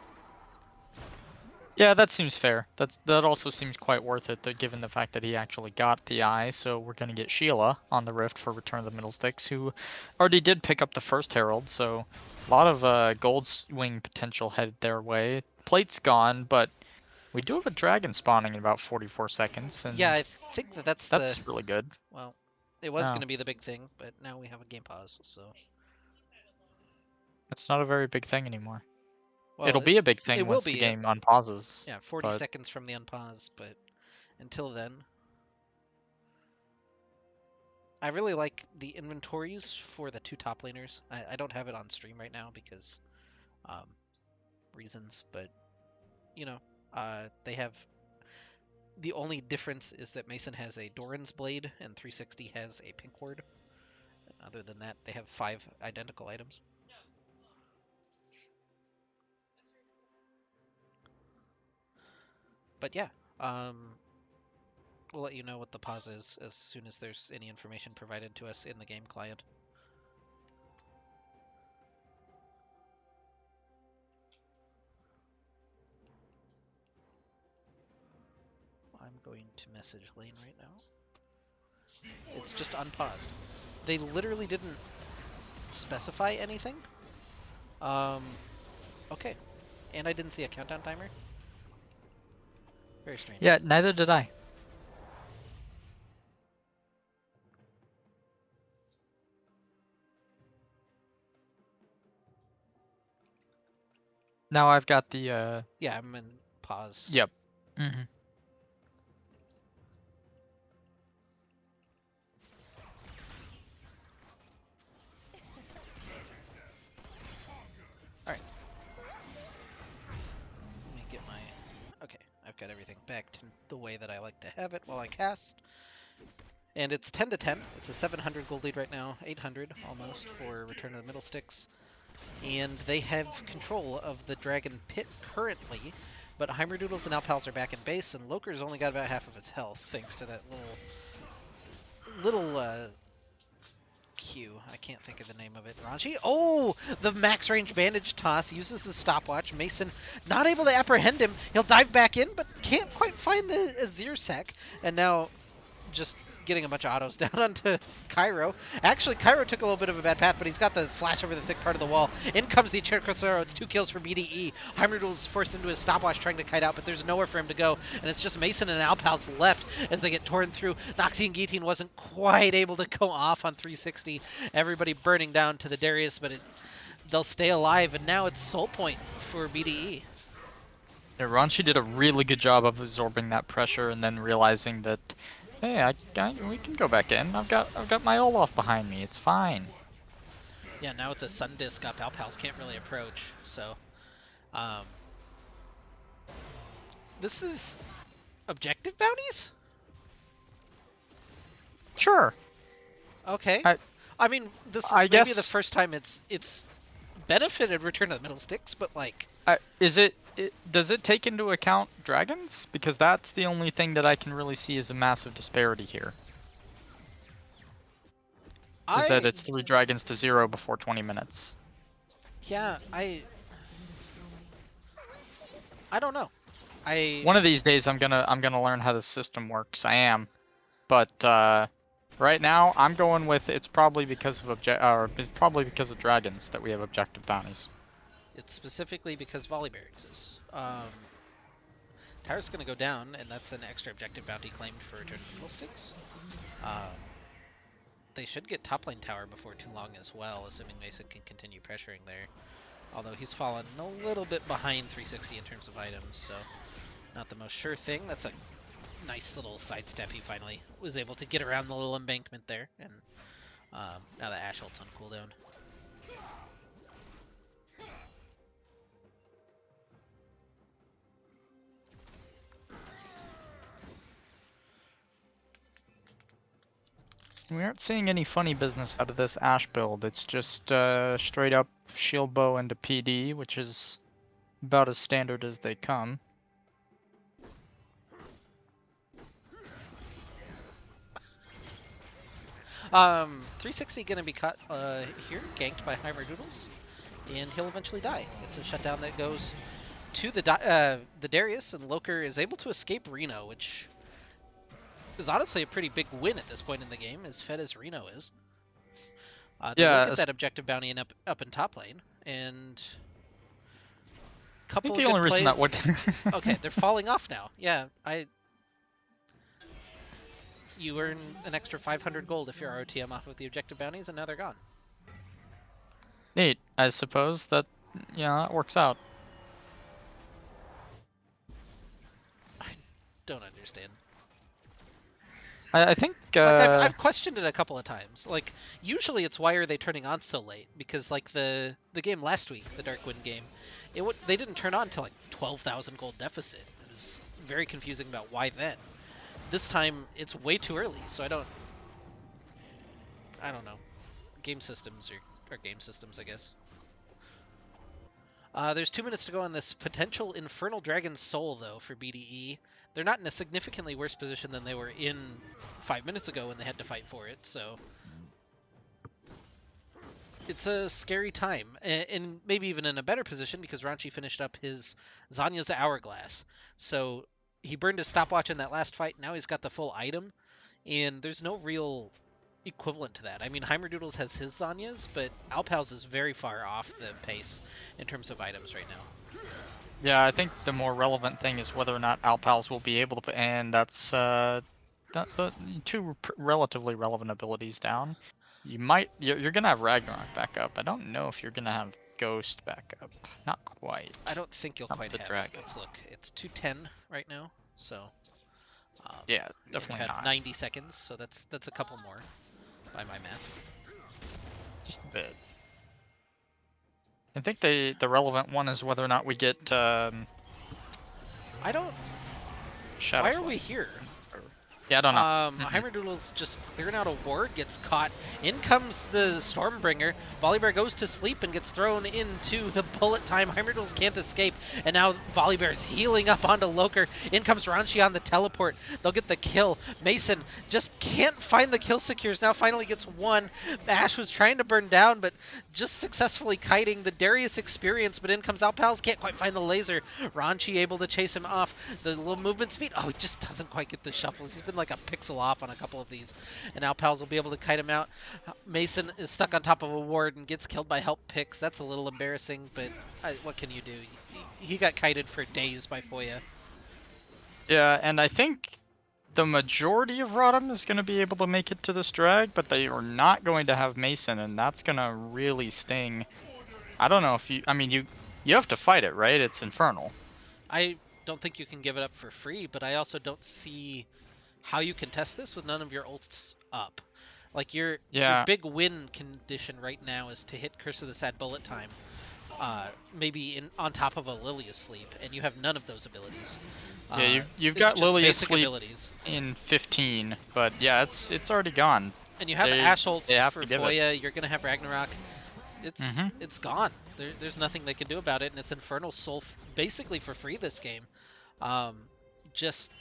Yeah, that seems fair. That also seems quite worth it, given the fact that he actually got the eye. So we're gonna get Sheila on the Rift for Return of the Middlesticks, who already did pick up the first Herald. So a lot of gold swing potential headed their way. Plate's gone, but we do have a dragon spawning in about 44 seconds, and Yeah, I think that's really good. well, it was Oh. going to be the big thing, but now we have a game pause, so. It's not a very big thing anymore. Well, It'll be a big it thing will once the be. game unpauses. Yeah, 40 but seconds from the unpause, but until then. I really like the inventories for the two top laners. I don't have it on stream right now because um, reasons, but you know, they have. The only difference is that Mason has a Doran's blade and 360 has a pink ward. Other than that, they have 5 identical items. But yeah, um, we'll let you know what the pause is as soon as there's any information provided to us in the game client. I'm going to message Lane right now. It's just unpaused. They literally didn't specify anything. Okay. And I didn't see a countdown timer. Very strange. yeah, neither did I. Now I've got the Yeah, I'm in pause. Yep. Mm-hmm. Alright. Let me get my... Okay, I've got everything back to the way that I like to have it while I cast. And it's 10 to 10. It's a 700 gold lead right now, 800 almost for Return of the Middlesticks. And they have control of the Dragon Pit currently, but Heimerdoodles and Alpals are back in base, and Loker's only got about half of his health thanks to that little Q. I can't think of the name of it. Ranchi? Oh! The max range bandage toss uses his stopwatch. Mason not able to apprehend him. He'll dive back in, but can't quite find the Azir sec. And now just getting a bunch of autos down onto Cairo. Actually, Cairo took a little bit of a bad path, but he's got the flash over the thick part of the wall. In comes the Cherkosoro. It's 2 kills for BDE. Heimerdoodle's forced into his stopwatch trying to kite out, but there's nowhere for him to go. And it's just Mason and Alpals left as they get torn through. Noxie and Guillotine wasn't quite able to go off on 360. Everybody burning down to the Darius, but they'll stay alive. And now it's Soul Point for BDE. Yeah, Ranchi did a really good job of absorbing that pressure and then realizing that, hey, we can go back in. I've got my Olaf behind me. It's fine. Yeah, now with the Sun Disc up, Alpals can't really approach. So, this is objective bounties? Sure. Okay. I mean, this is I maybe guess the first time it's benefited Return of the Middlesticks, but like... does it take into account dragons? Because that's the only thing that I can really see as a massive disparity here. Is that it's 3 dragons to 0 before 20 minutes. Yeah, I don't know. One of these days I'm gonna learn how the system works. I am. But right now I'm going with it's probably because of dragons that we have objective bounties. It's specifically because Volleybear exists. Tower's going to go down, and that's an extra objective bounty claimed for Return of the Middlesticks. They should get top lane tower before too long as well, assuming Mason can continue pressuring there. Although he's fallen a little bit behind 360 in terms of items, so not the most sure thing. That's a nice little sidestep. He finally was able to get around the little embankment there, and now that Ashe ult's on cooldown. We aren't seeing any funny business out of this Ashe build. It's just straight up shield bow into PD, which is about as standard as they come. Um, 360 gonna be caught here, ganked by Heimerdoodles, and he'll eventually die. It's a shutdown that goes to the Darius, and Loker is able to escape Reno, which is honestly a pretty big win at this point in the game, as fed as Reno is. They Yeah, look at that objective bounty up in top lane, and I couple think of the good only reason plays. that would Okay, they're falling off now. Yeah, you earn an extra 500 gold if you're ROTM off of the objective bounties, and now they're gone. Neat. I suppose that, that works out. I don't understand. I think, Like I've questioned it a couple of times. Like usually it's why are they turning on so late? Because like the game last week, the Darkwind game, they didn't turn on until like 12,000 gold deficit. It was very confusing about why then. This time it's way too early, so I don't know. Game systems are game systems, I guess. There's 2 minutes to go on this potential Infernal Dragon's Soul, though, for BDE. They're not in a significantly worse position than they were in 5 minutes ago when they had to fight for it, so it's a scary time, and maybe even in a better position because Ranchi finished up his Zanya's Hourglass. So he burned his stopwatch in that last fight. Now he's got the full item, and there's no real equivalent to that. I mean, Heimerdoodles has his Zanyas, but Alpal's is very far off the pace in terms of items right now. yeah, I think the more relevant thing is whether or not Alpals will be able to, and that's the two relatively relevant abilities down. You're gonna have Ragnarok back up. I don't know if you're gonna have Ghost back up. Not quite. I don't think you'll Not for quite the have it. dragon. Let's look. It's 210 right now, so Yeah, we only definitely had not. 90 seconds, so that's a couple more by my math. Just a bit. I think the relevant one is whether or not we get I don't. Shadow Why are Flame. we here? Yeah, I don't know. Mm-mm. Heimerdoodle's just clearing out a ward, gets caught. In comes the Stormbringer. Volibear goes to sleep and gets thrown into the bullet time. Heimerdoodles can't escape, and now Volibear's healing up onto Loker. In comes Ranchi on the teleport. They'll get the kill. Mason just can't find the kill secures. Now finally gets one. Ash was trying to burn down, but just successfully kiting the Darius experience, but in comes Alpals. Can't quite find the laser. Ranchi able to chase him off. The little movement speed. Oh, he just doesn't quite get the shuffles. He's been like a pixel off on a couple of these, and now Pals will be able to kite him out. Mason is stuck on top of a ward and gets killed by help picks. That's a little embarrassing, but what can you do? He got kited for days by Foya. Yeah, and I think the majority of Rotom is going to be able to make it to this drag, but they are not going to have Mason, and that's going to really sting. I don't know if you... I mean, you have to fight it, right? It's Infernal. I don't think you can give it up for free, but I also don't see how you can test this with none of your ults up. Like your big win condition right now is to hit Curse of the Sad Bullet time, maybe on top of a Lily Asleep, and you have none of those abilities. Yeah, you've got Lily Asleep abilities in 15, but yeah, it's already gone. And you have Ash ult for Foya. It. You're gonna have Ragnarok. It's gone. There's nothing they can do about it, and it's Infernal Soul basically for free this game. Just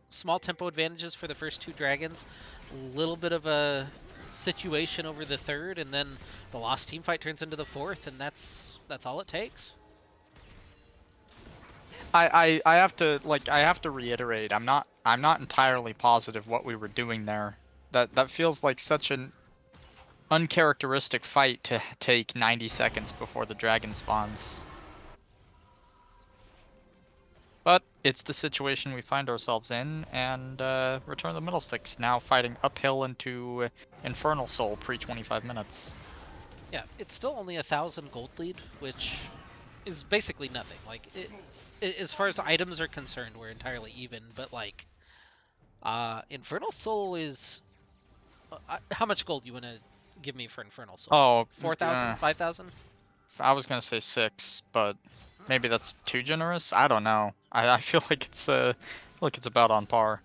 small tempo advantages for the first two dragons, a little bit of a situation over the third, and then the lost team fight turns into the fourth, and that's all it takes. I have to reiterate, I'm not entirely positive what we were doing there. That feels like such an uncharacteristic fight to take 90 seconds before the dragon spawns. But it's the situation we find ourselves in, and Return of the Middlesticks now fighting uphill into Infernal Soul pre-25 minutes. Yeah, it's still only 1,000 gold lead, which is basically nothing. Like, as far as items are concerned, we're entirely even, but like, Infernal Soul is... how much gold you want to give me for Infernal Soul? Oh, 4,000? 5,000? I was gonna say 6, but maybe that's too generous. I don't know. I feel like it's about on par.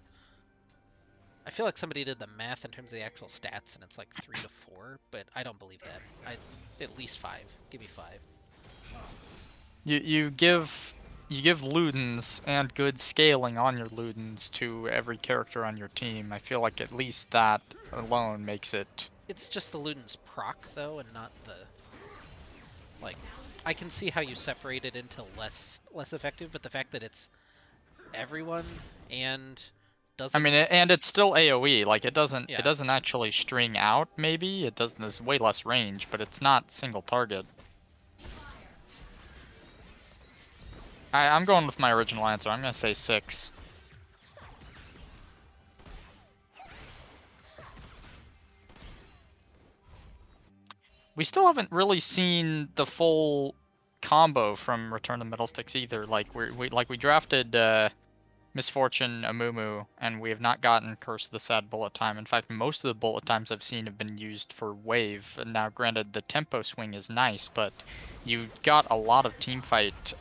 I feel like somebody did the math in terms of the actual stats, and it's like 3 to 4, but I don't believe that. At least 5. Give me 5. You give Ludens and good scaling on your Ludens to every character on your team. I feel like at least that alone makes it. It's just the Luden's proc though, and not the like. I can see how you separate it into less effective, but the fact that it's everyone and doesn't. I mean, and it's still AOE. Like it doesn't actually string out. Maybe it doesn't. There's way less range, but it's not single target. I'm going with my original answer. I'm gonna say 6. we still haven't really seen the full combo from Return to Middlesticks either. Like we drafted Misfortune Amumu, and we have not gotten Curse of the Sad Bullet Time. In fact, most of the bullet times I've seen have been used for wave. And now, granted, the tempo swing is nice, but you got a lot of team fight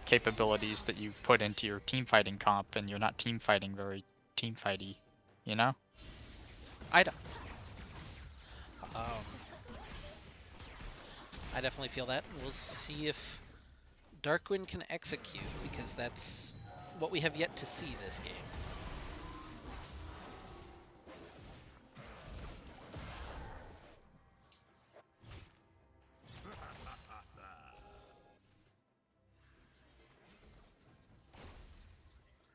capabilities that you put into your team fighting comp, and you're not team fighting very team fighty, you know? Ida. I definitely feel that. We'll see if Darkwind can execute, because that's what we have yet to see this game.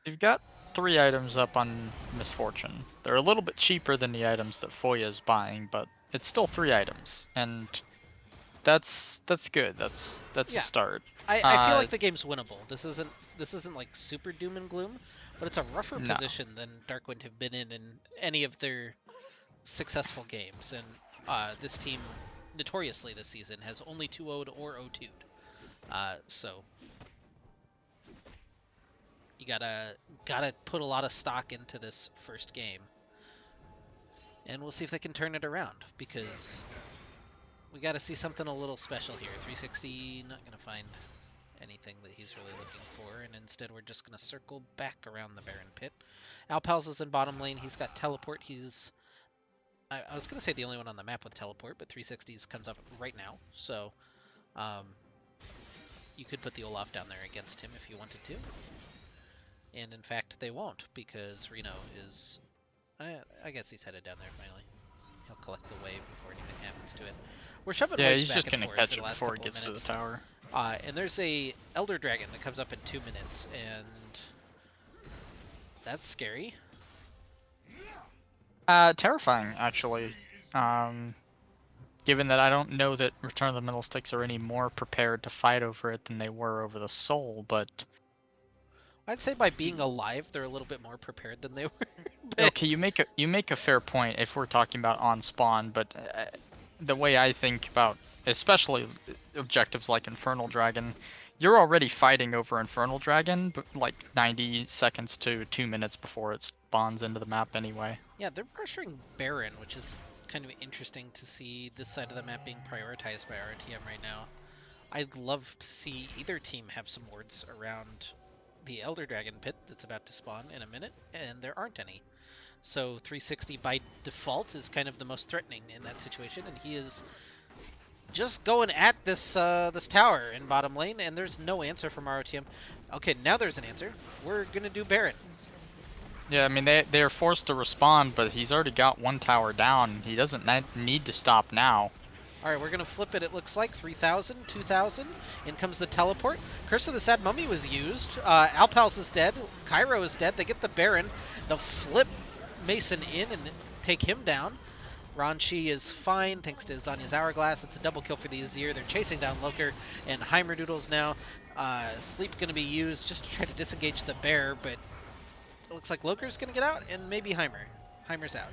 You've got 3 items up on Misfortune. They're a little bit cheaper than the items that Foya's buying, but it's still 3 items, and that's good. That's a start. I feel like the game's winnable. This isn't like super doom and gloom, but it's a rougher No. position than Darkwind have been in any of their successful games, and this team notoriously this season has only 2-0'd or 0-2'd. So you gotta put a lot of stock into this first game, and we'll see if they can turn it around, because we got to see something a little special here. 360 not gonna find anything that he's really looking for, and instead we're just gonna circle back around the Baron pit. Alpals is in bottom lane. He's got teleport. He's I was gonna say the only one on the map with teleport, but 360s comes up right now, so you could put the Olaf down there against him if you wanted to. And in fact, they won't, because Reno is... I guess he's headed down there finally. He'll collect the wave before anything happens to it. We're shoving waves he's back just and gonna forth catch for it the last before it couple of gets to the minutes. tower. And there's a Elder Dragon that comes up in 2 minutes, and that's scary. Terrifying, actually. Given that I don't know that Return of the Middlesticks are any more prepared to fight over it than they were over the Soul, but... I'd say by being alive, they're a little bit more prepared than they were. Okay, you make a fair point if we're talking about on spawn, but the way I think about, especially objectives like Infernal Dragon, you're already fighting over Infernal Dragon, but like 90 seconds to 2 minutes before it spawns into the map anyway. Yeah, they're pressuring Baron, which is kind of interesting to see this side of the map being prioritized by RTM right now. I'd love to see either team have some wards around the Elder Dragon pit that's about to spawn in a minute, and there aren't any. So 360 by default is kind of the most threatening in that situation, and he is just going at this this tower in bottom lane, and there's no answer from ROTM. Okay, now there's an answer. We're gonna do Baron. Yeah, I mean, they're forced to respond, but he's already got 1 tower down. He doesn't need to stop now. All right, we're going to flip it, it looks like. 3,000, 2,000. In comes the teleport. Curse of the Sad Mummy was used. Alpals is dead. Cairo is dead. They get the Baron. They'll flip Mason in and take him down. Ranchi is fine thanks to Zanya's Hourglass. It's a double kill for the Azir. They're chasing down Loker and Heimerdoodles now. Sleep going to be used just to try to disengage the bear, but it looks like Loker's going to get out, and maybe Heimer. Heimer's out.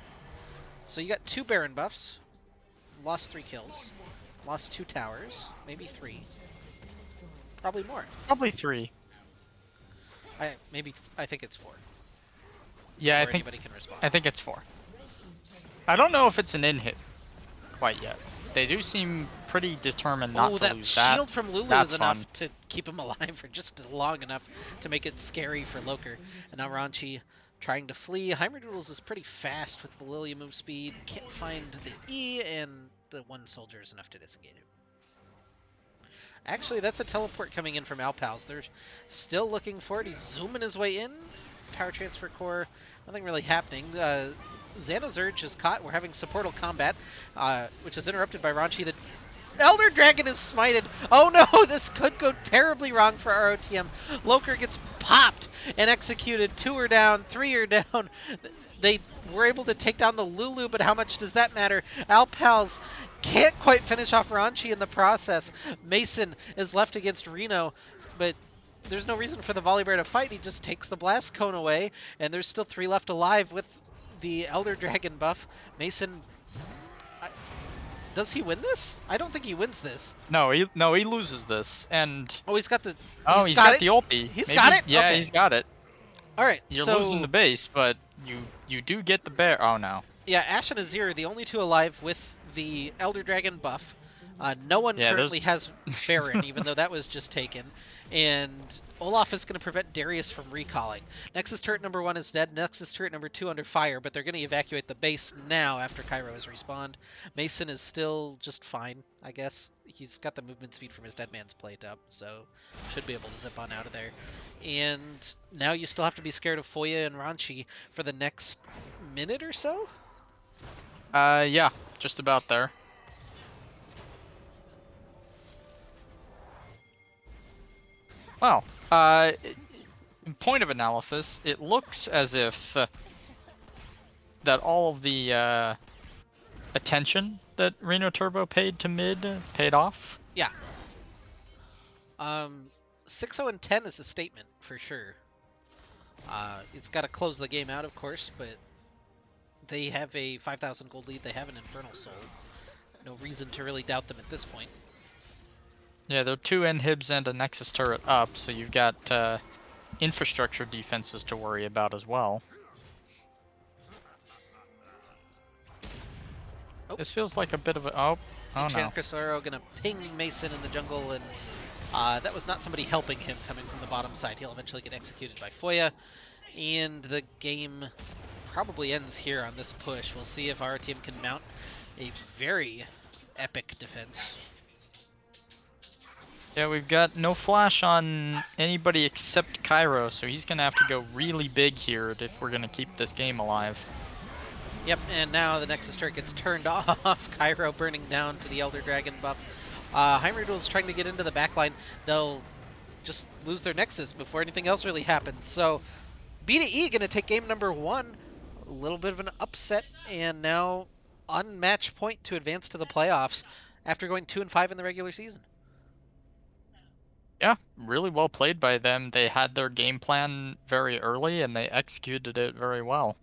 So you got 2 Baron buffs. Lost 3 kills. Lost 2 towers. Maybe 3. Probably more. Probably 3. I think it's 4. Yeah, Before anybody can respond. I think it's 4. I don't know if it's an in-hit quite yet. They do seem pretty determined not to lose that. That shield from Lulu That's is enough fun. to keep him alive for just long enough to make it scary for Loker. And now Ranchi trying to flee. Heimerdoodles is pretty fast with the Lilia move speed. Can't find the E, and the 1 soldier is enough to disengage him. Actually, that's a teleport coming in from Alpals. They're still looking for it. He's zooming his way in. Power transfer core. Nothing really happening. Xana's Urge is caught. We're having supportal combat, which is interrupted by Ranchi. The Elder Dragon is smited. Oh no, this could go terribly wrong for ROTM. Loker gets popped and executed. 2 are down, 3 are down. They were able to take down the Lulu, but how much does that matter? Alpals can't quite finish off Ranchi in the process. Mason is left against Reno, but there's no reason for the Volibear to fight. He just takes the Blast Cone away, and there's still 3 left alive with the Elder Dragon buff. Mason Does he win this? I don't think he wins this. No, he loses this, and Oh, he's got the. he's got it. the ulti. He's Maybe, got it. Yeah, Okay. he's got it. All right. You're so, losing the base, but you do get the bear. Oh no. Yeah, Ashe and Azir are the only two alive with the Elder Dragon buff. No one currently has Baron, even though that was just taken. And Olaf is going to prevent Darius from recalling. Nexus turret number 1 is dead. Nexus turret number 2 under fire, but they're going to evacuate the base now after Cairo has respawned. Mason is still just fine, I guess. He's got the movement speed from his Dead Man's Plate up, so should be able to zip on out of there. And now you still have to be scared of Foya and Ranchi for the next minute or so? Yeah, just about there. Well, in point of analysis, it looks as if that all of the attention that Reno Turbo paid to mid paid off. Yeah. 6-0 and 10 is a statement for sure. It's got to close the game out, of course, but they have a 5,000 gold lead. They have an Infernal Soul. No reason to really doubt them at this point. Yeah, there are 2 inhibs and a Nexus turret up, so you've got infrastructure defenses to worry about as well. Oh. This feels like a bit of a... Oh no. Crystal Arrow going to ping Mason in the jungle, and that was not somebody helping him coming from the bottom side. He'll eventually get executed by Foya, and the game probably ends here on this push. We'll see if our team can mount a very epic defense. Yeah, we've got no flash on anybody except Cairo, so he's going to have to go really big here if we're going to keep this game alive. Yep, and now the Nexus turret gets turned off. Cairo burning down to the Elder Dragon buff. Heimerdiel is trying to get into the backline. They'll just lose their Nexus before anything else really happens. So B2E going to take game number 1. A little bit of an upset, and now unmatched point to advance to the playoffs after going 2-5 in the regular season. Yeah, really well played by them. They had their game plan very early, and they executed it very well.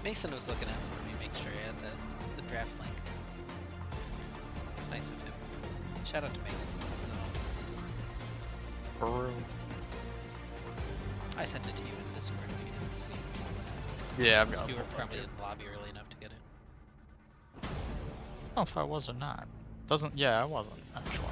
Mason was looking out for me, make sure I had the draft link. It's nice of him. Shout out to Mason. I sent it to you in Discord if you didn't see it. Yeah, I've got You it. were probably in the lobby early enough to get it. I don't know if I was or not. Doesn't. Yeah, I wasn't actually.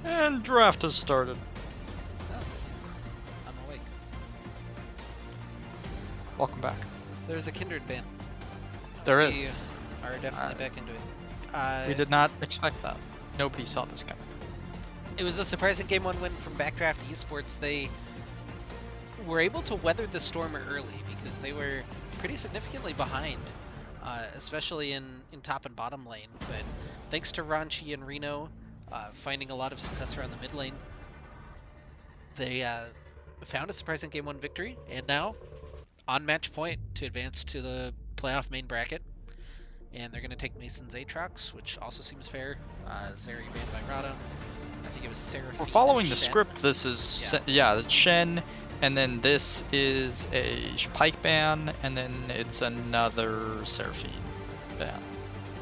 And draft has started. Oh, I'm awake. Welcome back. There's a Kindred ban. There We is. are definitely back into it. We did not expect that. Nobody saw this coming. It was a surprising Game 1 win from Backdraft esports. They were able to weather the storm early because they were pretty significantly behind, especially in top and bottom lane. But thanks to Ranchi and Reno finding a lot of success around the mid lane, they found a surprising Game 1 victory, and now on match point to advance to the playoff main bracket. And they're going to take Mason's Aatrox, which also seems fair. Zeri banned by Rada. I think it was Seraphine. We're following and the Shen. script. This is it's Shen, and then this is a Pike ban, and then it's another Seraphine ban.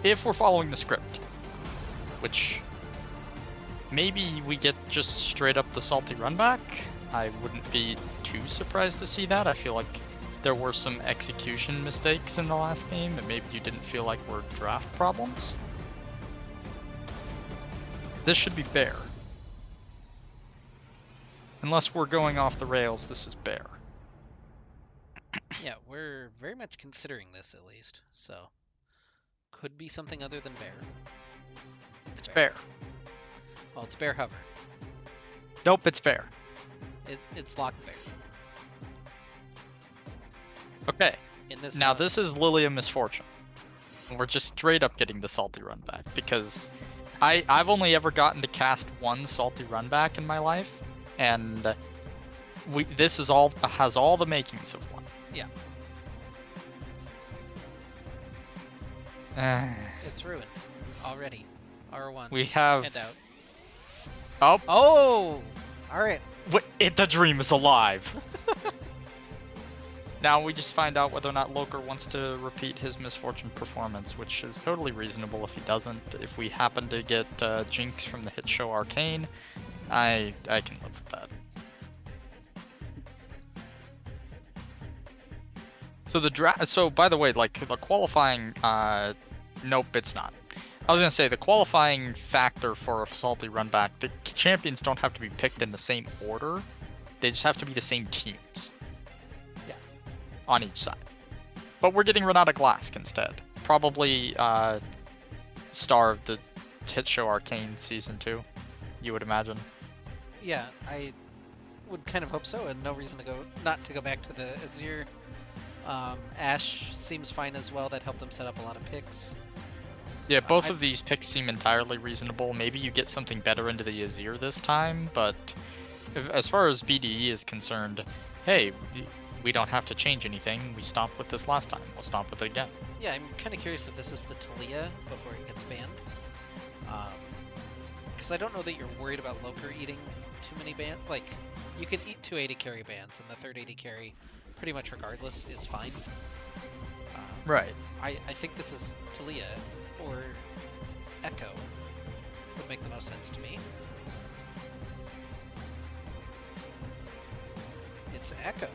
If we're following the script, which maybe we get just straight up the salty run back. I wouldn't be too surprised to see that. I feel like there were some execution mistakes in the last game, and maybe you didn't feel like were draft problems. This should be bear. Unless we're going off the rails, this is bear. Yeah, we're very much considering this at least. So, could be something other than bear. It's bear. Well, it's bear hover. Nope, it's bear. It's locked bear. Okay. In this Now house. this is Lily of Misfortune. We're just straight up getting the salty run back because I've only ever gotten to cast one salty run back in my life, and this is has all the makings of one. Yeah. It's ruined already. R1. We have. Hand out. Oh. Oh. All right. The dream is alive. Now we just find out whether or not Loker wants to repeat his Misfortune performance, which is totally reasonable if he doesn't. If we happen to get Jinx from the hit show Arcane, I can live with that. So So by the way, like the qualifying, nope, it's not. I was gonna say the qualifying factor for a salty run back. The champions don't have to be picked in the same order; they just have to be the same teams. On each side. But we're getting Renata Glask instead. Probably star of the hit show Arcane Season 2, you would imagine. Yeah, I would kind of hope so, and no reason to not to go back to the Azir. Ashe seems fine as well. That helped them set up a lot of picks. Yeah, both of these picks seem entirely reasonable. Maybe you get something better into the Azir this time, but as far as BDE is concerned, hey, we don't have to change anything. We stopped with this last time. We'll stop with it again. Yeah, I'm kind of curious if this is the Talia before it gets banned. Because I don't know that you're worried about Loker eating too many ban. Like, You can eat 280 carry bans, and the third 80 carry, pretty much regardless, is fine. Right. I think this is Talia or Echo. Would make the most sense to me. It's Echo.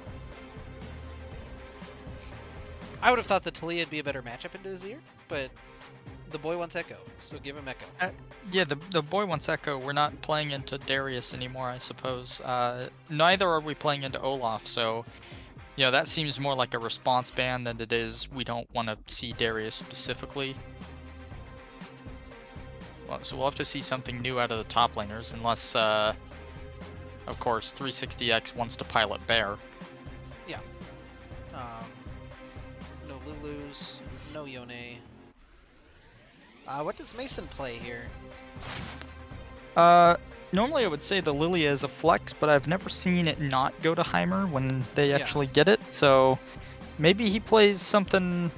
I would have thought that Talia would be a better matchup into Azir, but the boy wants Echo, so give him Echo. Yeah, the boy wants Echo. We're not playing into Darius anymore, I suppose. Neither are we playing into Olaf, so that seems more like a response ban than it is we don't want to see Darius specifically. Well, so we'll have to see something new out of the top laners, unless, of course, 360X wants to pilot Bear. Yeah. No Lulus, no Yone. What does Mason play here? Normally I would say the Lilia is a flex, but I've never seen it not go to Heimer when they actually get it, so maybe he plays something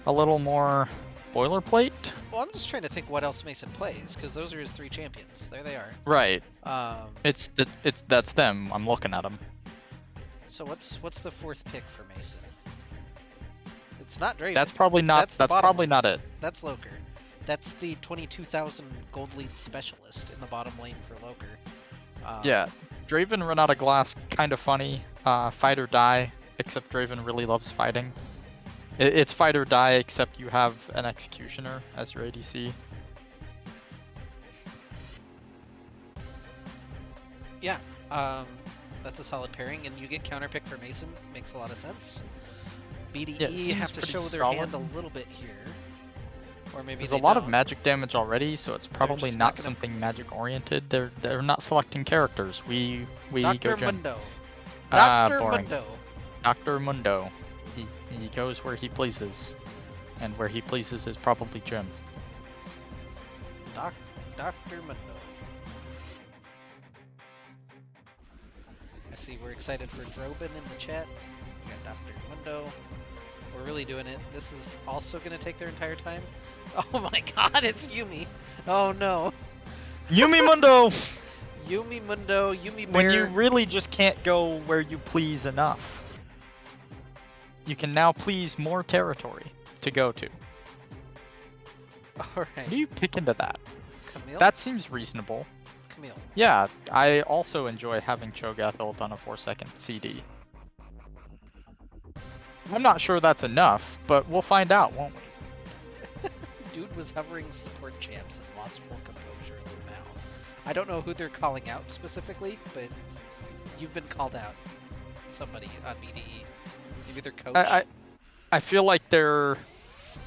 a little more boilerplate? Well, I'm just trying to think what else Mason plays, because those are his 3 champions. There they are. Right. That's them. I'm looking at them. So what's the 4th pick for Mason? It's not Draven. That's probably not. That's probably not it. That's Loker. That's the 22,000 gold lead specialist in the bottom lane for Loker. Yeah, Draven run out of glass, kind of funny. Fight or die, except Draven really loves fighting. It's fight or die, except you have an Executioner as your ADC. Yeah, that's a solid pairing, and you get counterpick for Mason. Makes a lot of sense. BDE have to show their hand a little bit here. Or maybe there's a lot of magic damage already, so it's probably not something magic oriented. They're not selecting characters. We Dr. go Mundo. Dr. Boring. Mundo. Dr. Mundo. He goes where he pleases, and where he pleases is probably Jim. Dr. Mundo. I see we're excited for Droben in the chat. We got Dr. Mundo. We're really doing it. This is also going to take their entire time. Oh my god, it's Yumi. Oh no. Yumi Mundo! Yumi Mundo, Yumi Bear. When you really just can't go where you please enough. You can now please more territory to go to. Alright. How do you pick into that? Camille? That seems reasonable. Camille. Yeah, I also enjoy having Cho'Gath ult on a 4-second CD. I'm not sure that's enough, but we'll find out, won't we? Dude was hovering support champs and lost full composure in the mouth. I don't know who they're calling out specifically, but you've been called out. Somebody on BDE. Maybe their coach. I feel like their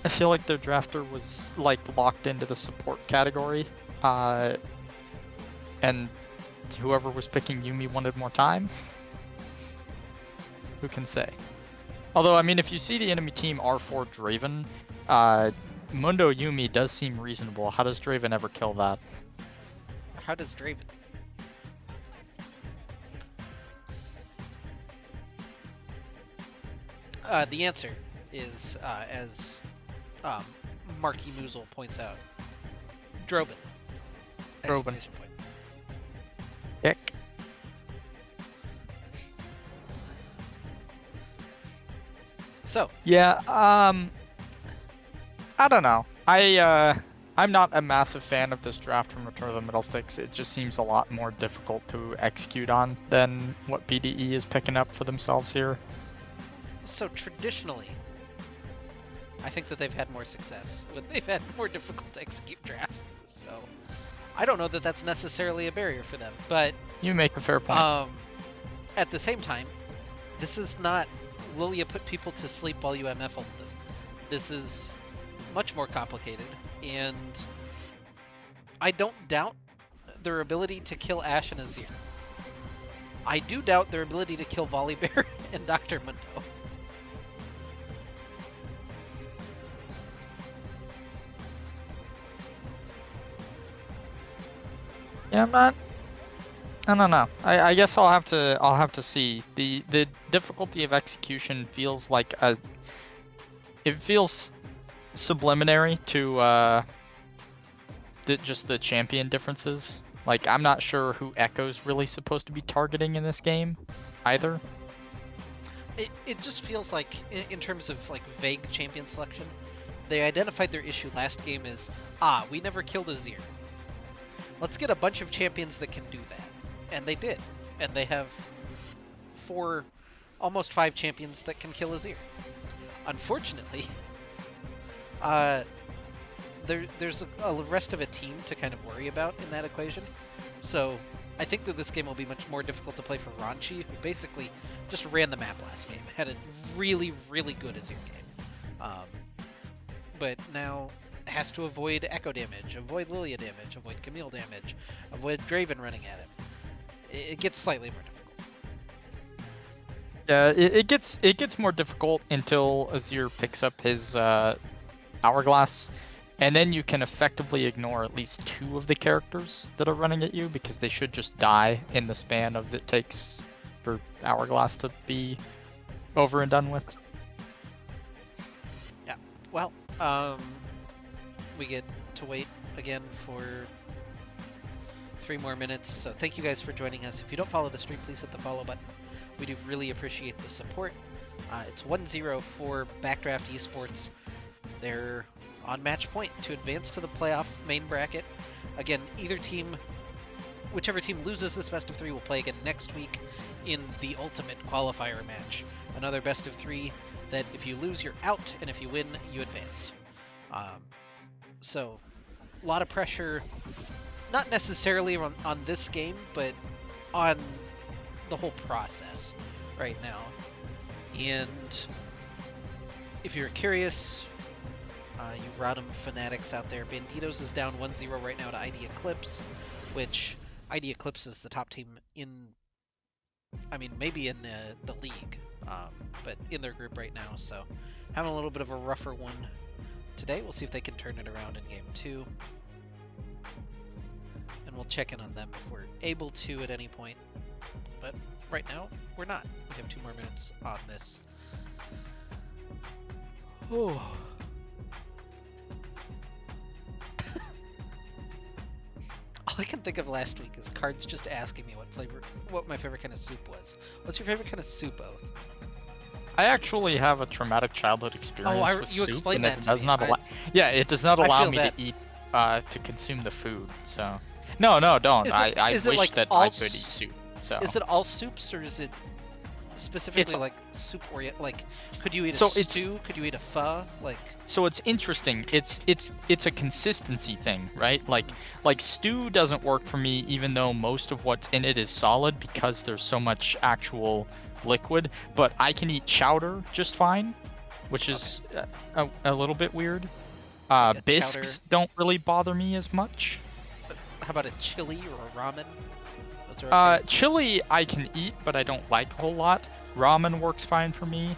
drafter was like locked into the support category, and whoever was picking Yumi wanted more time. Who can say? Although, I mean, if you see the enemy team R4 Draven, Mundo Yumi does seem reasonable. How does Draven ever kill that? How does Draven? The answer is, as Marky Moozle points out, Droben. Droben. Exclamation point. Dick. So. Yeah, I don't know. I'm not a massive fan of this draft from Return of the Middlesticks. It just seems a lot more difficult to execute on than what BDE is picking up for themselves here. So traditionally, I think that they've had more success when they've had more difficult to execute drafts. So I don't know that that's necessarily a barrier for them, but you make a fair point. At the same time, this is not Lilia put people to sleep while you MF ult them. This is much more complicated, and I don't doubt their ability to kill Ashe and Azir. I do doubt their ability to kill Volibear and Dr. Mundo. Yeah, I don't know. I guess I'll have to see. The difficulty of execution feels like it feels subliminary to just the champion differences. Like, I'm not sure who Echo's really supposed to be targeting in this game, either. It just feels like, in terms of like vague champion selection, they identified their issue last game as, we never killed Azir. Let's get a bunch of champions that can do that. And they did. And they have almost 5 champions that can kill Azir. Unfortunately, there's a rest of a team to kind of worry about in that equation. So I think that this game will be much more difficult to play for Ranchi, who basically just ran the map last game. Had a really, really good Azir game. But now has to avoid Echo damage, avoid Lilia damage, avoid Camille damage, avoid Draven running at him. It gets slightly more difficult. Yeah, it gets more difficult until Azir picks up his Hourglass, and then you can effectively ignore at least 2 of the characters that are running at you, because they should just die in the span of it takes for Hourglass to be over and done with. Yeah, well, we get to wait again for 3 more minutes, so thank you guys for joining us. If you don't follow the stream, please hit the follow button. We do really appreciate the support. It's 1-0 for Backdraft Esports. They're on match point to advance to the playoff main bracket. Again, whichever team loses this best of 3 will play again next week in the ultimate qualifier match. Another best of 3 that if you lose, you're out, and if you win, you advance. So, a lot of pressure, not necessarily on this game, but on the whole process right now. And if you're curious, you Rodham fanatics out there, Banditos is down 1-0 right now to ID Eclipse, which ID Eclipse is the top team maybe in the league, but in their group right now, so having a little bit of a rougher one today. We'll see if they can turn it around in game 2. And we'll check in on them if we're able to at any point. But right now, we're not. We have 2 more minutes on this. Oh. All I can think of last week is Cards just asking me what my favorite kind of soup was. What's your favorite kind of soup, Oath? I actually have a traumatic childhood experience with soup, explained and that it to does me. not allow. Yeah, it does not allow me to eat, to consume the food. So, no, don't. I wish like that I could eat soup. So, is it all soups, or is it specifically like soup orient? Like, could you eat a stew? Could you eat a pho? Like, so it's interesting. It's a consistency thing, right? Like stew doesn't work for me, even though most of what's in it is solid because there's so much actual liquid. But I can eat chowder just fine, which is a little bit weird. Bisques don't really bother me as much. How about a chili or a ramen? Chili I can eat, but I don't like a whole lot. Ramen works fine for me.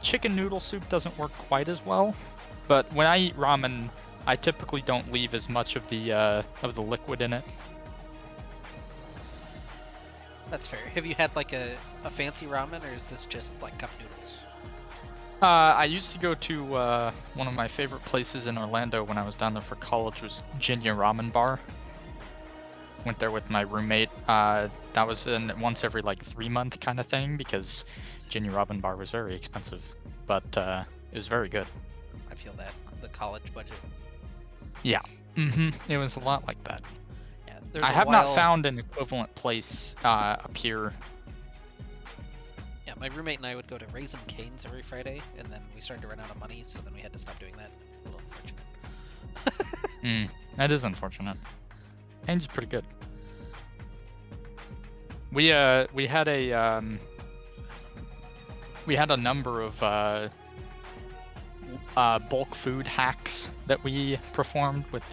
Chicken noodle soup doesn't work quite as well, but when I eat ramen, I typically don't leave as much of the liquid in it. That's fair. Have you had like a fancy ramen, or is this just like cup noodles? I used to go to one of my favorite places in Orlando when I was down there for college, was Jinya Ramen Bar. Went there with my roommate. That was once every like 3-month kind of thing, because Jinya Ramen Bar was very expensive, but it was very good. I feel that the college budget. Yeah, it was a lot like that. Yeah, I have not found an equivalent place up here. Yeah, my roommate and I would go to Raisin Cane's every Friday, and then we started to run out of money, so then we had to stop doing that. It's a little unfortunate. That is unfortunate. Cane's pretty good. We had a number of bulk food hacks that we performed with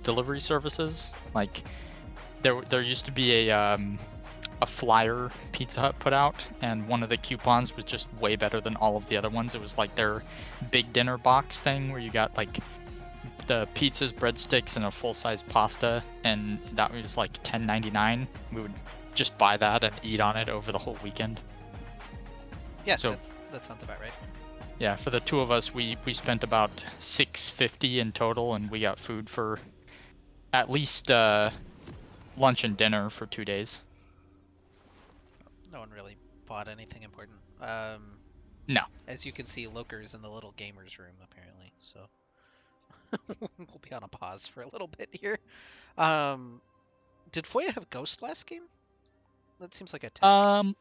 delivery services. Like there used to be a flyer Pizza Hut put out, and one of the coupons was just way better than all of the other ones. It was like their big dinner box thing where you got like the pizzas, breadsticks, and a full-size pasta, and that was like $10.99. We would just buy that and eat on it over the whole weekend. Yeah, so that sounds about right. Yeah, for the 2 of us, we spent about $6.50 in total, and we got food for at least lunch and dinner for 2 days. No one really bought anything important. No. As you can see, Loker's in the little gamers room apparently, so we'll be on a pause for a little bit here. Did Foya have Ghost last game? That seems like a tech. I'm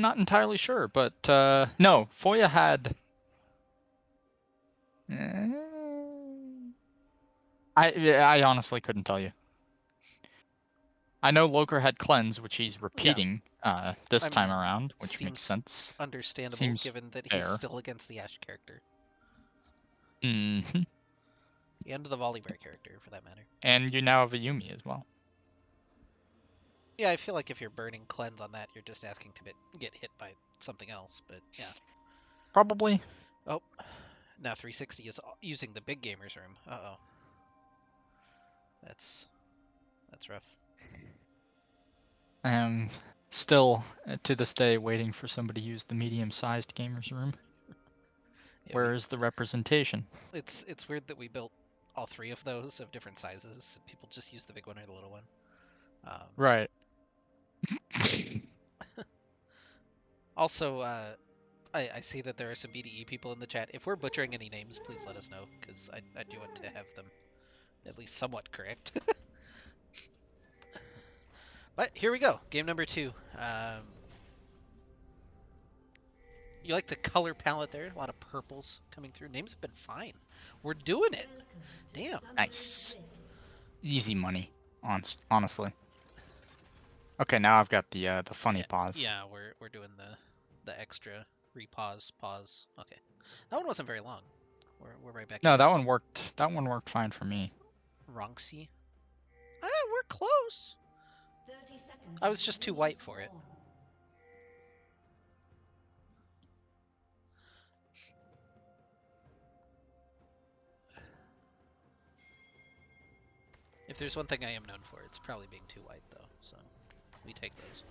not entirely sure, but no, Foya had. I honestly couldn't tell you. I know Loker had cleanse, which he's repeating this I time mean, around, which makes seems sense. understandable Seems given that he's fair. still against the Ashe character. Mm-hmm. And the Volibear character, for that matter. And you now have a Yumi as well. Yeah, I feel like if you're burning cleanse on that, you're just asking to get hit by something else, but yeah. Probably. Oh, now 360 is using the big gamers room. Uh-oh. That's rough. I am still, to this day, waiting for somebody to use the medium-sized gamers room. Yeah, Where is the representation? It's weird that we built all three of those of different sizes. People just use the big one or the little one. Right. Also, I see that there are some BDE people in the chat. If we're butchering any names, please let us know, because I do want to have them at least somewhat correct. But here we go, game number 2. You like the color palette there? A lot of purples coming through. Names have been fine. We're doing it. Damn. Nice. Easy money, honestly. Okay, now I've got the funny pause. Yeah, we're doing the extra repause pause. Okay, that one wasn't very long. We're right back. No, that one worked. That one worked fine for me. Ronxy. We're close. I was just too white for it. If there's one thing I am known for, it's probably being too white, though. So we take those.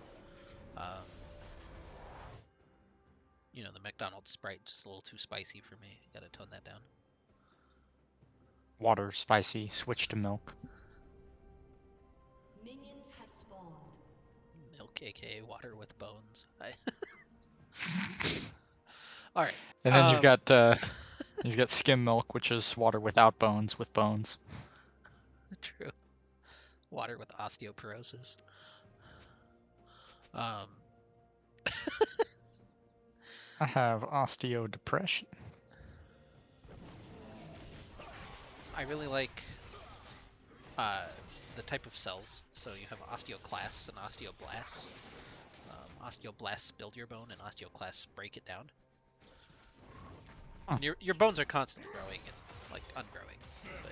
The McDonald's Sprite just a little too spicy for me. Gotta tone that down. Water, spicy, switch to milk. Minions have spawned. Milk, aka water with bones. All right. And then you've got skim milk, which is water without bones with bones. True. Water with osteoporosis. I have osteodepression. I really like the type of cells. So you have osteoclasts and osteoblasts. Osteoblasts build your bone, and osteoclasts break it down. Huh. And your bones are constantly growing and like ungrowing. But,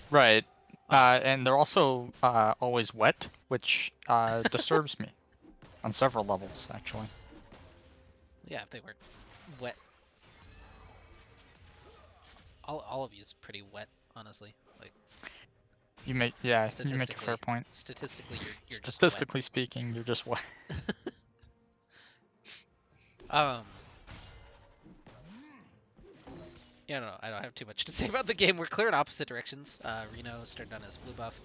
right. And they're also always wet, which disturbs me on several levels, actually. Yeah, if they weren't wet. All of you is pretty wet, honestly. Like you make a fair point. Statistically, you're statistically just speaking, you're just wet. Yeah, no, I don't have too much to say about the game. We're clear in opposite directions. Reno started on his blue buff,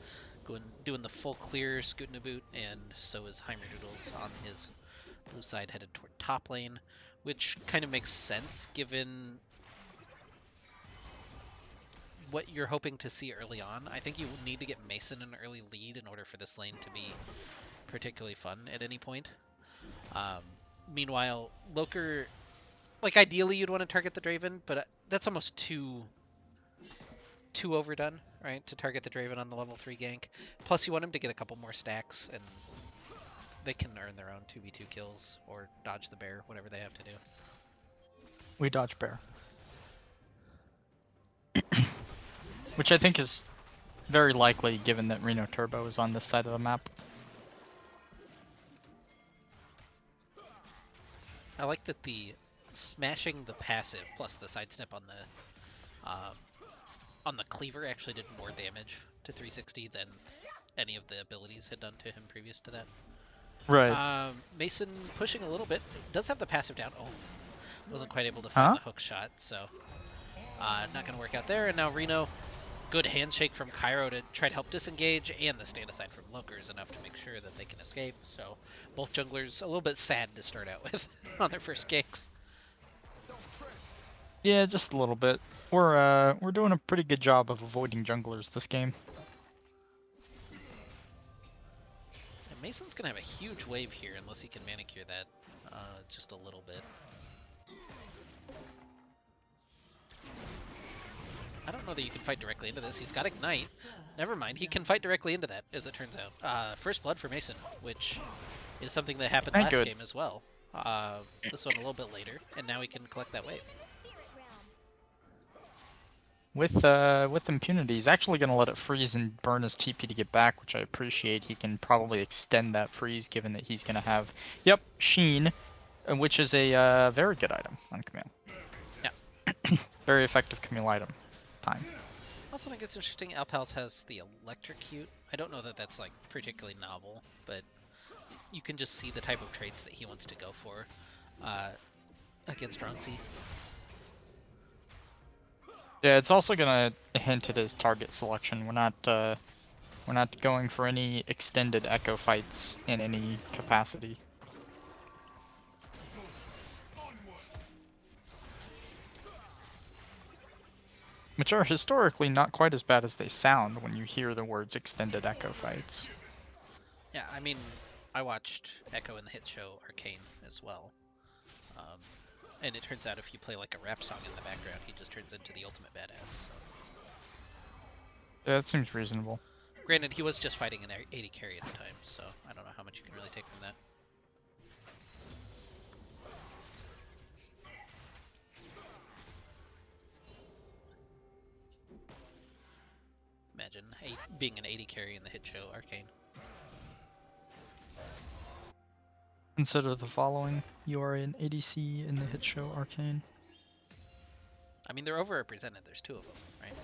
doing the full clear Scootin' Boot, and so is Heimerdoodles on his blue side, headed toward top lane, which kind of makes sense given what you're hoping to see early on. I think you need to get Mason an early lead in order for this lane to be particularly fun at any point. Meanwhile, Loker, like ideally you'd want to target the Draven, but that's almost too overdone, right? To target the Draven on the level 3 gank. Plus you want him to get a couple more stacks, and they can earn their own 2v2 kills or dodge the bear, whatever they have to do. We dodge bear. Which I think is very likely given that Reno Turbo is on this side of the map. I like that the smashing the passive plus the sidestep on the cleaver actually did more damage to 360 than any of the abilities had done to him previous to that. Right. Mason pushing a little bit. Does have the passive down. Oh, wasn't quite able to find the hook shot, so not going to work out there. And now Reno good handshake from Cairo to try to help disengage, and the stand aside from Loker is enough to make sure that they can escape. So both junglers a little bit sad to start out with on their first ganks. Yeah, just a little bit. We're doing a pretty good job of avoiding junglers this game. And Mason's gonna have a huge wave here unless he can manicure that just a little bit. I don't know that you can fight directly into this. He's got Ignite. Never mind, he can fight directly into that, as it turns out. First blood for Mason, which is something that happened last game as well. This one a little bit later, and now he can collect that wave. With impunity, he's actually going to let it freeze and burn his TP to get back, which I appreciate. He can probably extend that freeze, given that he's going to have, yep, Sheen, which is a very good item on Camille. Yeah. Very effective Camille item. Time. I also think it's interesting Alpals has the electrocute. I don't know that that's like particularly novel, but you can just see the type of traits that he wants to go for against Ronxie. Yeah, it's also gonna hint at his target selection. We're not going for any extended echo fights in any capacity. Which are historically not quite as bad as they sound when you hear the words extended echo fights. Yeah, I mean, I watched Echo in the hit show Arcane as well. And it turns out if you play like a rap song in the background, he just turns into the ultimate badass. So. Yeah, that seems reasonable. Granted, he was just fighting an 80 carry at the time, so I don't know how much you can really take from that. Imagine being an 80 carry in the hit show Arcane. Consider the following. You are an ADC in the hit show Arcane. I mean, they're overrepresented. There's two of them, right?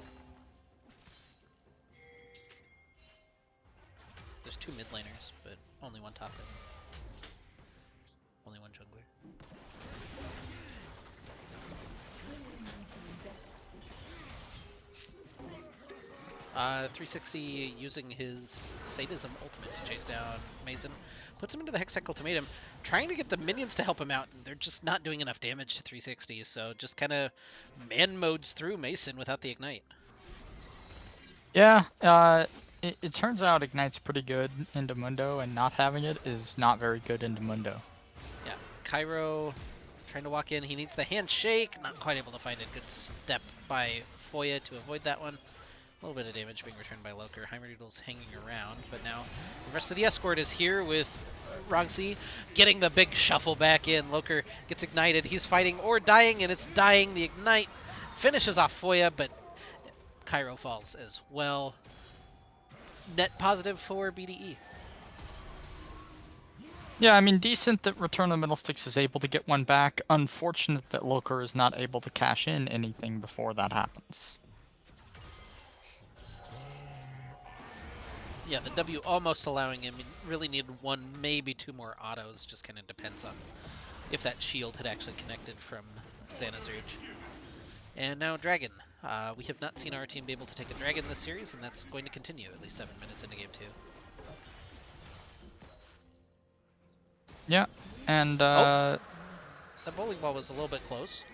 There's two mid laners, but only one top laner. Only one jungler. 360 using his Sadism ultimate to chase down Mason. Puts him into the Hextech Ultimatum, trying to get the minions to help him out, and they're just not doing enough damage to 360, so just kind of man modes through Mason without the Ignite. Yeah, it turns out Ignite's pretty good into Mundo, and not having it is not very good into Mundo. Yeah, Cairo trying to walk in. He needs the handshake. Not quite able to find a good step by Foya to avoid that one. A little bit of damage being returned by Loker. Heimerdoodle's hanging around, but now the rest of the escort is here with Ronxie getting the big shuffle back in. Loker gets ignited. He's fighting or dying, and it's dying. The Ignite finishes off Foya, but Cairo falls as well. Net positive for BDE. Yeah, I mean, decent that Return of Middlesticks is able to get one back. Unfortunate that Loker is not able to cash in anything before that happens. Yeah, the W almost allowing him. He really needed one, maybe two more autos. Just kind of depends on if that shield had actually connected from Xanazurge. And now Dragon. We have not seen our team be able to take a Dragon this series, and that's going to continue at least 7 minutes into Game 2. Yeah, and the bowling ball was a little bit close.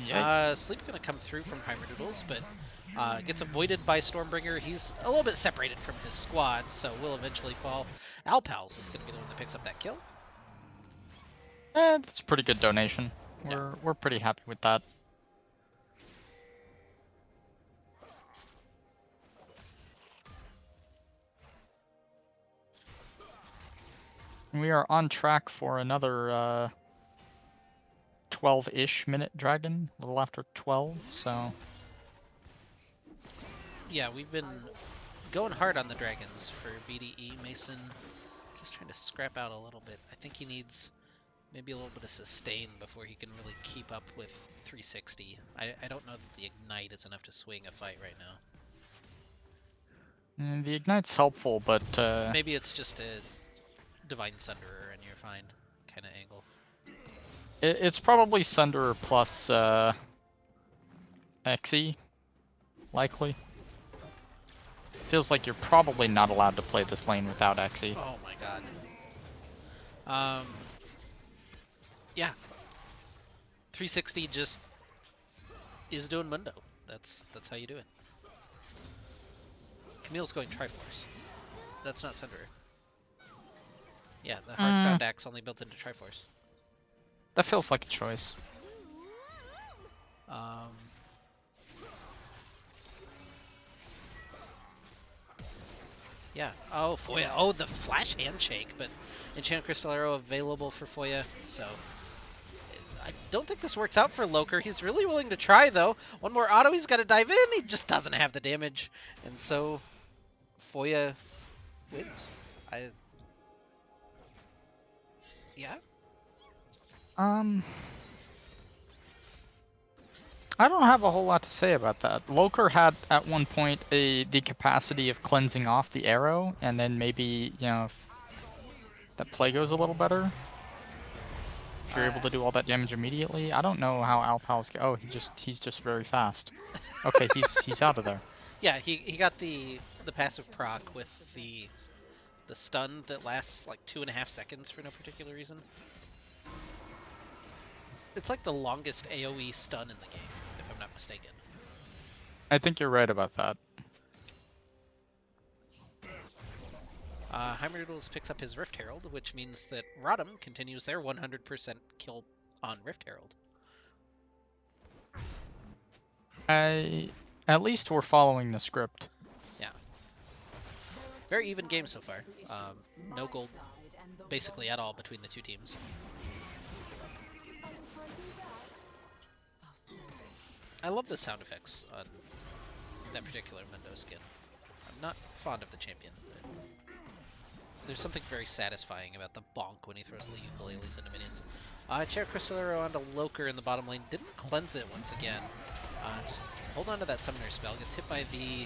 yeah. Sleep going to come through from Heimerdoodles, but gets avoided by Stormbringer. He's a little bit separated from his squad, so will eventually fall. Alpals is going to be the one that picks up that kill. That's a pretty good donation. We're pretty happy with that. We are on track for another 12-ish minute dragon, a little after 12, so... Yeah, we've been going hard on the dragons for BDE. Mason just trying to scrap out a little bit. I think he needs maybe a little bit of sustain before he can really keep up with 360. I don't know that the Ignite is enough to swing a fight right now. The Ignite's helpful, but... Maybe it's just a Divine Sunderer and you're fine kind of angle. It's probably Sunderer plus XE, likely. feels like you're probably not allowed to play this lane without Xe. Oh my god. Yeah. 360 just is doing Mundo. That's how you do it. Camille's going Triforce. That's not Sunderer. Yeah, the Hearthbound axe only built into Triforce. That feels like a choice. Yeah. Oh, Foya. Oh, the flash handshake, but Enchant Crystal Arrow available for Foya, so I don't think this works out for Loker. He's really willing to try, though. One more auto, he's got to dive in. He just doesn't have the damage, and so Foya wins. Yeah. I don't have a whole lot to say about that. Loker had at one point the capacity of cleansing off the arrow, and then maybe, you know, if that play goes a little better, if you're able to do all that damage immediately. I don't know how Alpal's go. Oh, he's just very fast. Okay, he's out of there. Yeah, he got the passive proc with the stun that lasts like 2.5 seconds for no particular reason. It's like the longest AoE stun in the game, if I'm not mistaken. I think you're right about that. Heimerdoodles picks up his Rift Herald, which means that Rodham continues their 100% kill on Rift Herald. At least we're following the script. Yeah. Very even game so far. No gold basically at all between the two teams. I love the sound effects on that particular Mundo skin. I'm not fond of the champion, but there's something very satisfying about the bonk when he throws the ukuleles into minions. Chair Crystal Arrow onto Loker in the bottom lane. Didn't cleanse it once again. Just hold on to that summoner spell. Gets hit by the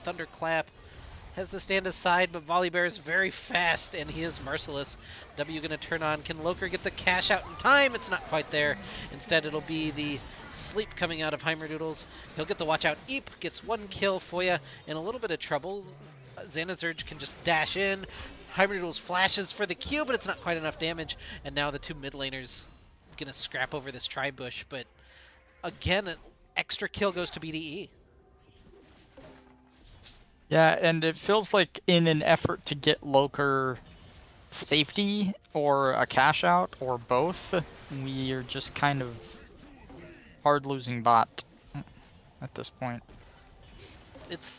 Thunderclap. Has the stand aside, but Volibear is very fast and he is merciless. W gonna turn on. Can Loker get the cash out in time? It's not quite there. Instead, it'll be the sleep coming out of Heimerdoodles. He'll get the watch out. Eep gets one kill. Foya in a little bit of trouble. Xanazurge can just dash in. Heimerdoodles flashes for the Q, but it's not quite enough damage. And now the two mid laners gonna scrap over this tri-bush, but again, an extra kill goes to BDE. Yeah, and it feels like in an effort to get Loker safety or a cash out or both, we are just kind of hard losing bot at this point.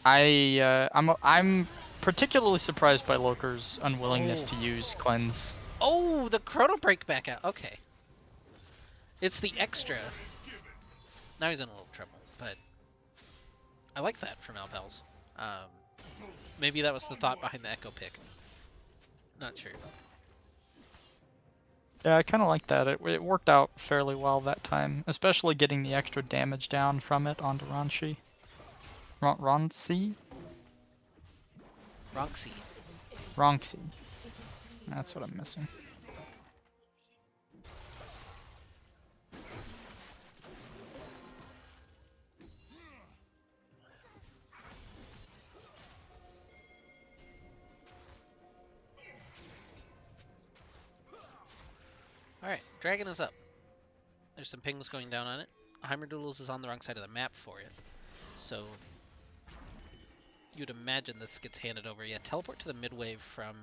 I'm particularly surprised by Loker's unwillingness to use cleanse. Oh, the Chrono Break back out. Okay. It's the extra. Now he's in a little trouble, but I like that from Alpals. Maybe that was the thought behind the Echo pick. Not sure. Yeah, I kind of like that. It worked out fairly well that time, especially getting the extra damage down from it onto Ronshi. Ronsi? Ronxi. Ronxi. That's what I'm missing. Alright, Dragon is up. There's some pings going down on it. Heimerdoodles is on the wrong side of the map for it. So you'd imagine this gets handed over. Yeah, teleport to the mid wave from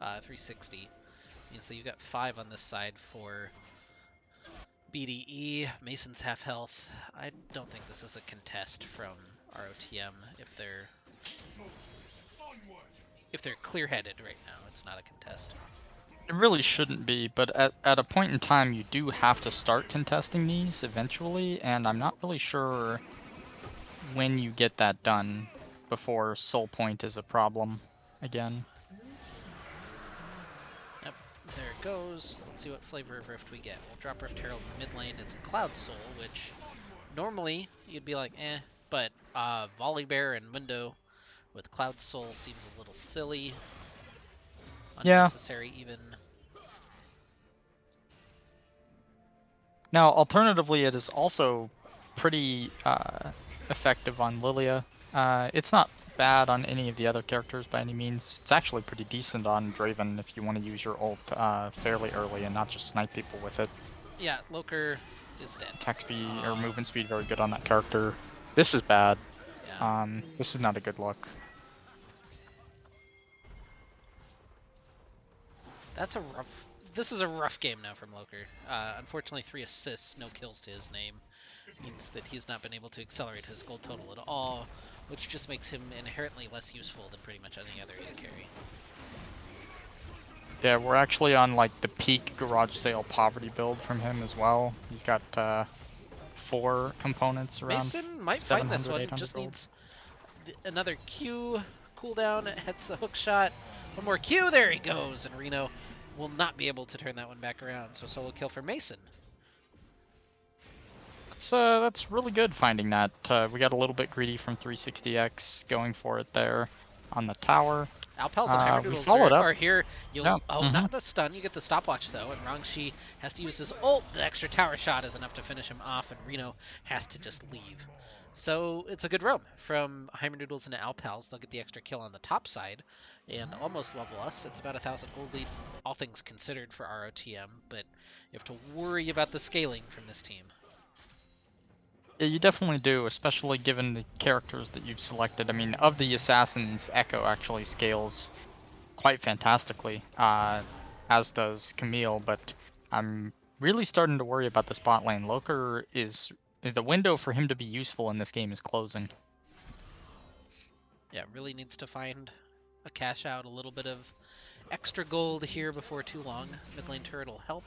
360. Means that you got 5 on this side for BDE. Mason's half health. I don't think this is a contest from ROTM if they're clear-headed right now. It's not a contest. It really shouldn't be, but at a point in time you do have to start contesting these eventually, and I'm not really sure when you get that done before soul point is a problem again. Yep, there it goes. Let's see what flavor of Rift we get. We'll drop Rift Herald in mid lane. It's a Cloud Soul, which normally you'd be like, eh, but Volibear and Mundo with Cloud Soul seems a little silly. Unnecessary even. Now, alternatively, it is also pretty effective on Lilia. It's not bad on any of the other characters by any means. It's actually pretty decent on Draven if you want to use your ult fairly early and not just snipe people with it. Yeah, Loker is dead. Attack speed or movement speed very good on that character. This is bad. Yeah. This is not a good look. That's a rough. This is a rough game now from Loker. Unfortunately, 3 assists, no kills to his name, means that he's not been able to accelerate his gold total at all, which just makes him inherently less useful than pretty much any other AD carry. Yeah, we're actually on like the peak garage sale poverty build from him as well. He's got 4 components around. Mason might find this one. 800 Just gold. needs another Q cooldown. Hits the hook shot. One more Q. There he goes. And Reno will not be able to turn that one back around. So solo kill for Mason. That's really good finding that. We got a little bit greedy from 360X going for it there on the tower. Alpals and we Hyperdoodles followed up. are here. You'll, Yeah. not the stun. You get the stopwatch, though. And Rangshi has to use his ult. The extra tower shot is enough to finish him off. And Reno has to just leave. So it's a good roam from Hyperdoodles and Alpals. They'll get the extra kill on the top side and almost level us. It's about 1,000 gold lead, all things considered, for ROTM. But you have to worry about the scaling from this team. Yeah, you definitely do, especially given the characters that you've selected. I mean, of the assassins, Echo actually scales quite fantastically, as does Camille, but I'm really starting to worry about the spot lane. Loker is... the window for him to be useful in this game is closing. Yeah, really needs to find a cash out, a little bit of extra gold here before too long. Mid lane turret will help.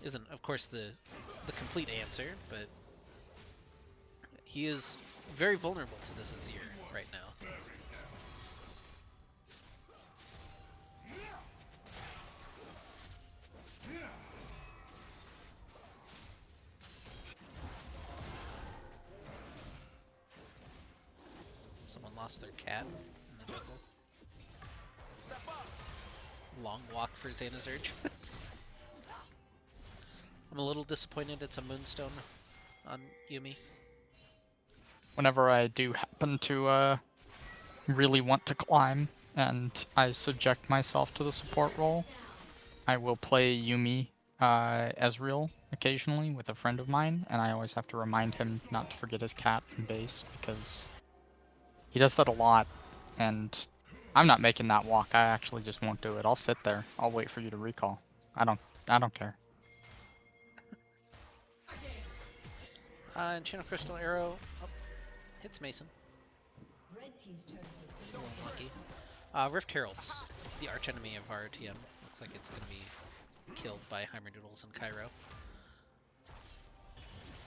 Isn't, of course, the complete answer, but he is very vulnerable to this Azir right now. Someone lost their cat in the jungle. Long walk for Xanazurge. I'm a little disappointed it's a Moonstone on Yuumi. Whenever I do happen to really want to climb and I subject myself to the support role, I will play Yuumi Ezreal occasionally with a friend of mine, and I always have to remind him not to forget his cat in base because he does that a lot, and I'm not making that walk. I actually just won't do it. I'll sit there. I'll wait for you to recall. I don't care. And Channel Crystal Arrow hits Mason. Lucky. Rift Heralds, the archenemy of ROTM. Looks like it's going to be killed by Heimerdoodles and Cairo.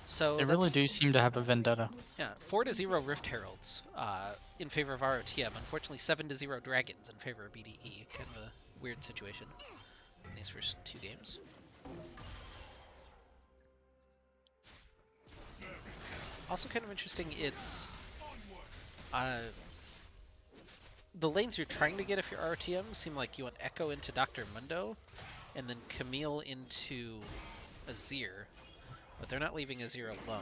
So They really do seem to have a vendetta. Yeah, 4-0 Rift Heralds in favor of ROTM. Unfortunately, 7-0 Dragons in favor of BDE. Kind of a weird situation in these first 2 games. Also kind of interesting, it's the lanes you're trying to get if you're ROTM seem like you want Echo into Dr. Mundo and then Camille into Azir, but they're not leaving Azir alone.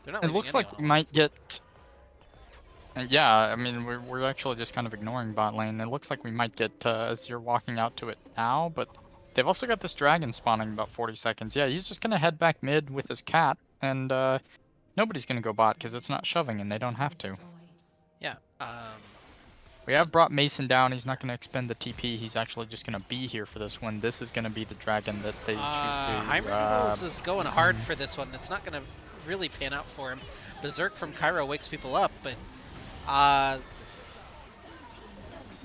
They're not It looks like we might get... yeah, I mean, we're actually just kind of ignoring bot lane. It looks like we might get Azir walking out to it now, but they've also got this dragon spawning about 40 seconds. Yeah, he's just going to head back mid with his cat, and nobody's going to go bot because it's not shoving and they don't have to. Yeah. We have brought Mason down. He's not going to expend the TP. He's actually just going to be here for this one. This is going to be the dragon that they choose to... Heimerdoodles is going hard for this one. It's not going to really pan out for him. Berserk from Cairo wakes people up, but I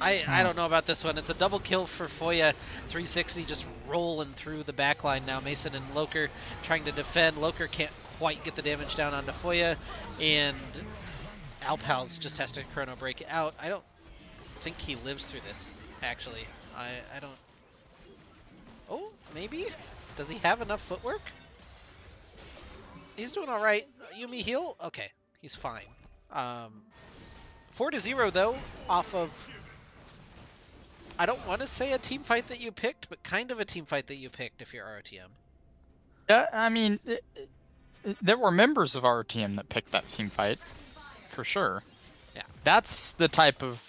don't know about this one. It's a double kill for Foya. 360 just rolling through the backline now. Mason and Loker trying to defend. Loker can't quite get the damage down onto Foya, and Alpals just has to chrono break it out. I don't think he lives through this, actually. I don't... Oh, maybe? Does he have enough footwork? He's doing alright. Yuumi heal? Okay, he's fine. 4-0 though, off of... I don't want to say a team fight that you picked, but kind of a team fight that you picked if you're ROTM. Yeah, I mean, There were members of our team that picked that team fight, for sure. Yeah. That's the type of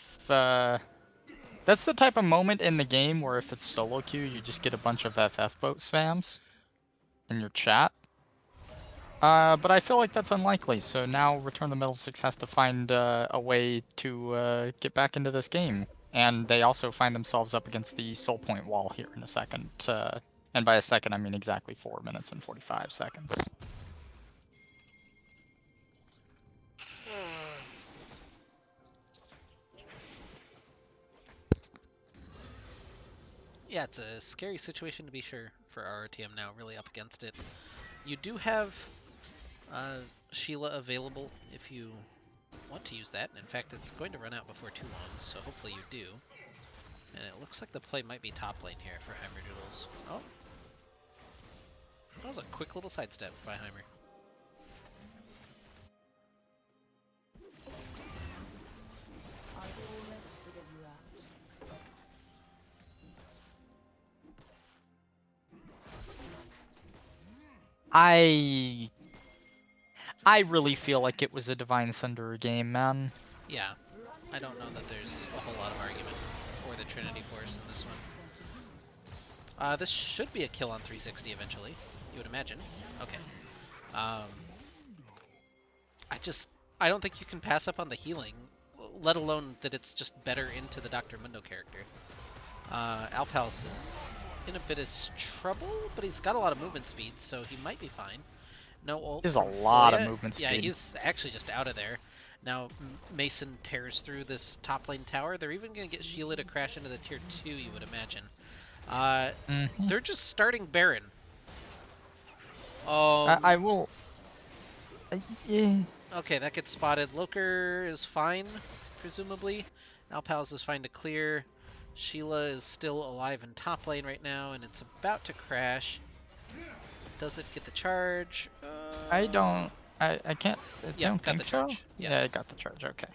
moment in the game where if it's solo queue, you just get a bunch of FF boat spams in your chat. But I feel like that's unlikely, so now Return of the Middlesticks has to find a way to get back into this game. And they also find themselves up against the soul point wall here in a second. And by a second, I mean exactly 4 minutes and 45 seconds. Yeah, it's a scary situation to be sure for RRTM now, really up against it. You do have Sheila available if you want to use that. In fact, it's going to run out before too long, so hopefully you do. And it looks like the play might be top lane here for Heimer Doodles. Oh. That was a quick little sidestep by Heimer. I really feel like it was a Divine Sunderer game, man. Yeah, I don't know that there's a whole lot of argument for the Trinity Force in this one. This should be a kill on 360 eventually, you would imagine. Okay. I don't think you can pass up on the healing, let alone that it's just better into the Dr. Mundo character. Alpals is in a bit of trouble, but he's got a lot of movement speed, so he might be fine. No ult. There's a from lot of Freya. movement speed. Yeah, he's actually just out of there. Now Mason tears through this top lane tower. They're even going to get Sheila to crash into the tier 2, you would imagine. They're just starting Baron. I will... yeah. Okay, that gets spotted. Loker is fine, presumably. Alpals is fine to clear. Sheila is still alive in top lane right now, and it's about to crash. Does it get the charge? I don't think so. Yeah, I got the charge. Okay.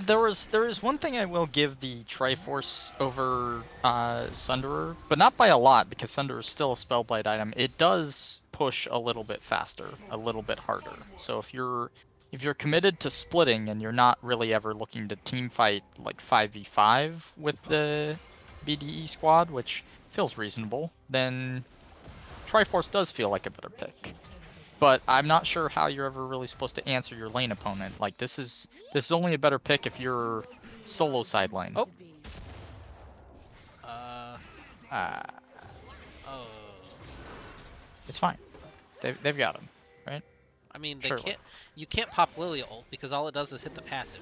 There is one thing I will give the Triforce over Sunderer, but not by a lot because Sunderer is still a Spellblade item. It does push a little bit faster, a little bit harder. So if you're committed to splitting and you're not really ever looking to team fight like 5v5 with the BDE squad, which feels reasonable, then Triforce does feel like a better pick. But I'm not sure how you're ever really supposed to answer your lane opponent. Like this is only a better pick if you're solo side lane. Oh. It's fine. They've got him, right? I mean, you can't pop Lilia ult because all it does is hit the passive.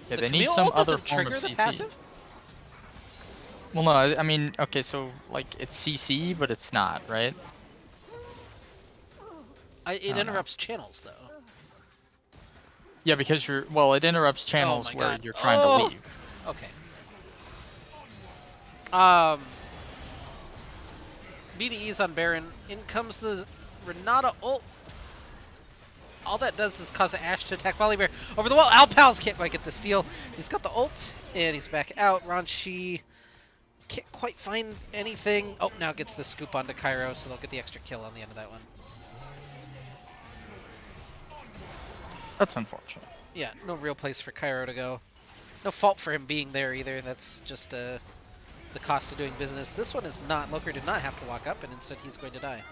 Yeah, The they need Camille some ult other doesn't form trigger of the CC. passive? Well, no, I mean, okay, so like it's CC, but it's not, right? It interrupts channels, though. Yeah, because it interrupts channels where you're trying to leave. Okay. BDE's on Baron. In comes the Renata ult. All that does is cause Ashe to attack Volleybear over the wall. Alpals can't quite get the steal. He's got the ult, and he's back out. Ranchi can't quite find anything. Oh, now gets the scoop onto Cairo, so they'll get the extra kill on the end of that one. That's unfortunate. Yeah, no real place for Cairo to go. No fault for him being there either. That's just the cost of doing business. This one is not. Loker did not have to walk up, and instead he's going to die.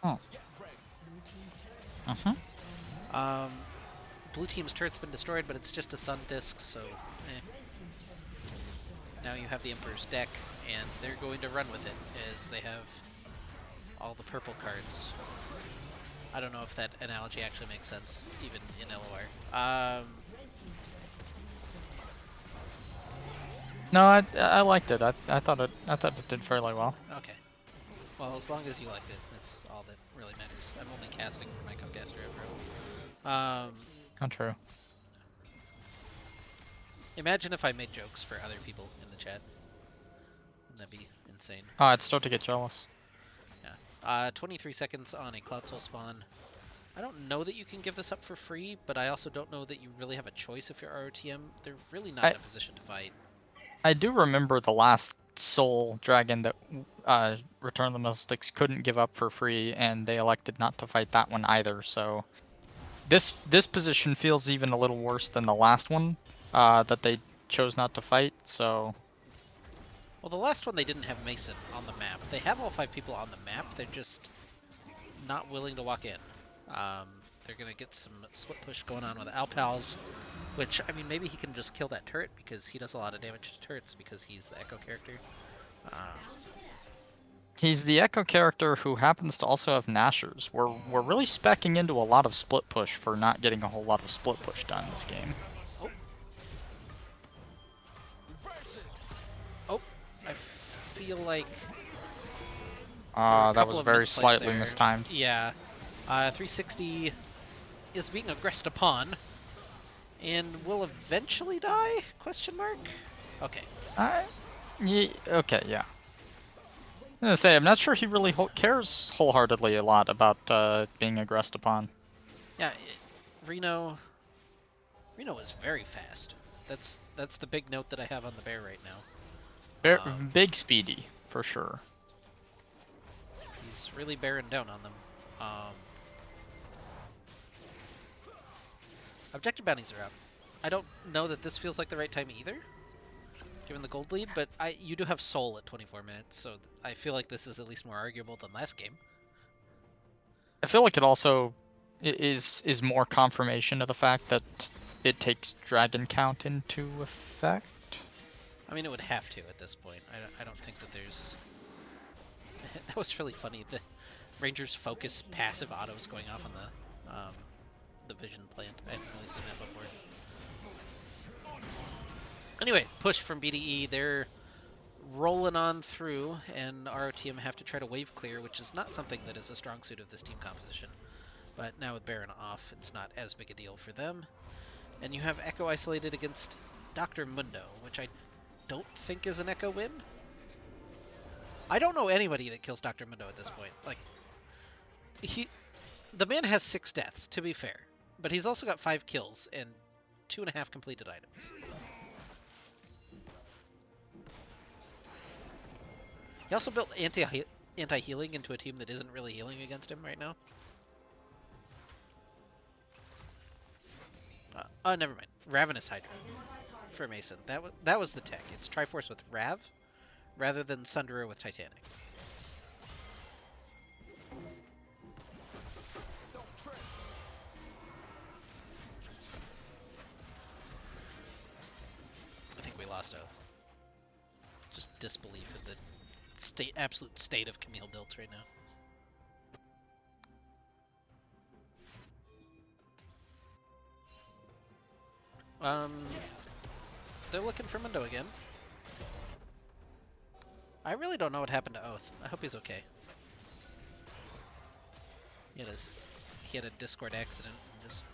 Oh. Blue team's turret's been destroyed, but it's just a sun disc, so Now you have the Emperor's deck, and they're going to run with it, as they have all the purple cards. I don't know if that analogy actually makes sense, even in LOR. No, I liked it. I thought it did fairly well. Okay. Well, as long as you liked it, that's all that really matters. I'm only casting for my co-caster after all. Not true. Imagine if I made jokes for other people in the chat. Wouldn't that be insane? Oh, I'd start to get jealous. Yeah. 23 seconds on a Cloud Soul spawn. I don't know that you can give this up for free, but I also don't know that you really have a choice if you're ROTM. They're really not in a position to fight. I do remember the last soul dragon that Return of the Middlesticks couldn't give up for free, and they elected not to fight that one either. So this position feels even a little worse than the last one that they chose not to fight. So Well, the last one they didn't have Mason on the map. They have all 5 people on the map. They're just not willing to walk in. They're gonna get some split push going on with Alpals, which, I mean, maybe he can just kill that turret because he does a lot of damage to turrets because he's the Echo character. he's the Echo character who happens to also have Nashers. We're really speccing into a lot of split push for not getting a whole lot of split push done this game. Oh. Oh, I feel like That was very slightly mistimed. Yeah. 360 is being aggressed upon and will eventually die? Question mark? Okay. Okay, yeah. I'm gonna say, I'm not sure he really cares wholeheartedly a lot about being aggressed upon. Yeah, Reno is very fast. That's the big note that I have on the bear right now. Big speedy, for sure. He's really bearing down on them. Objective bounties are out. I don't know that this feels like the right time either, given the gold lead, but you do have Soul at 24 minutes, so I feel like this is at least more arguable than last game. I feel like it also is more confirmation of the fact that it takes dragon count into effect. I mean, it would have to at this point. I don't think that there's... That was really funny. The Rangers focus passive autos going off on the vision plant. I haven't really seen that before. Anyway, push from BDE. They're rolling on through, and ROTM have to try to wave clear, which is not something that is a strong suit of this team composition. But now with Baron off, it's not as big a deal for them. And you have Echo isolated against Dr. Mundo, which I don't think is an Echo win. I don't know anybody that kills Dr. Mundo at this point. Like, the man has 6 deaths, to be fair, but he's also got 5 kills and 2.5 completed items. He also built anti-healing into a team that isn't really healing against him right now. Oh, never mind. Ravenous Hydra for Mason. That was the tech. It's Triforce with Rav rather than Sundera with Titanic. I think we lost just disbelief in the absolute state of Camille builds right now. They're looking for Mundo again. I really don't know what happened to Oath. I hope he's okay. He had a Discord accident and just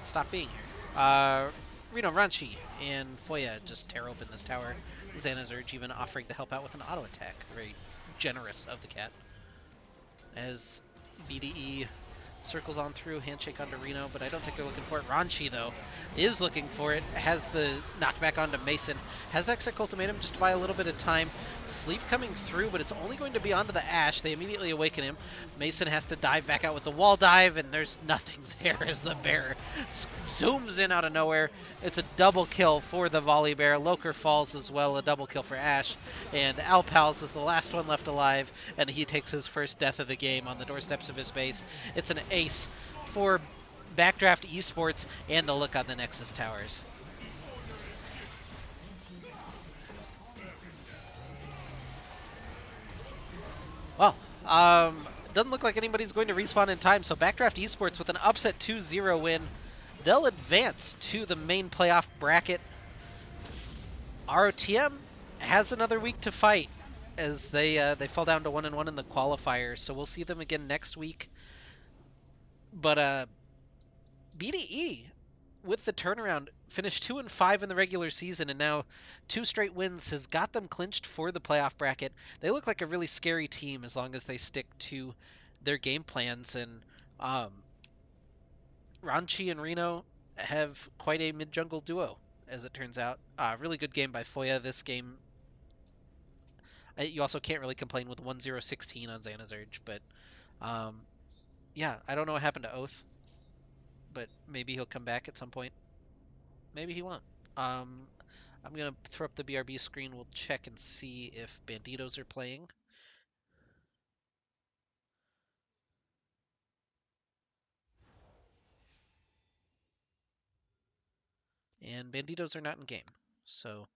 stop being here. Reno, Ranchi, and Foya just tear open this tower. Xana's Urge even offering to help out with an auto attack. Very generous of the cat. As BDE circles on through, handshake onto Reno, but I don't think they're looking for it. Ranchi, though, is looking for it. Has the knockback onto Mason. Has the Exec Ultimatum just to buy a little bit of time. Sleep coming through, but it's only going to be onto the Ash. They immediately awaken him. Mason has to dive back out with the wall dive, and there's nothing there as the bear zooms in out of nowhere. It's a double kill for the volley bear. Loker falls as well, a double kill for Ash. And Alpals is the last one left alive, and he takes his first death of the game on the doorsteps of his base. It's an ace for Backdraft Esports and the look on the Nexus Towers. Well, doesn't look like anybody's going to respawn in time, so Backdraft Esports with an upset 2-0 win. They'll advance to the main playoff bracket. ROTM has another week to fight as they fall down to 1-1 in the qualifier, so we'll see them again next week. But BDE, with the turnaround, finished 2-5 in the regular season, and now 2 straight wins has got them clinched for the playoff bracket. They look like a really scary team as long as they stick to their game plans, and Ranchi and Reno have quite a mid-jungle duo. as it turns out. Really good game by Foya. This game, you also can't really complain with 1-0-16 on Xana's Urge, but um, yeah, I don't know what happened to Oath, but maybe he'll come back at some point. Maybe he won't. Um, I'm gonna throw up the BRB screen. We'll check and see if Banditos are playing. And Banditos are not in game, so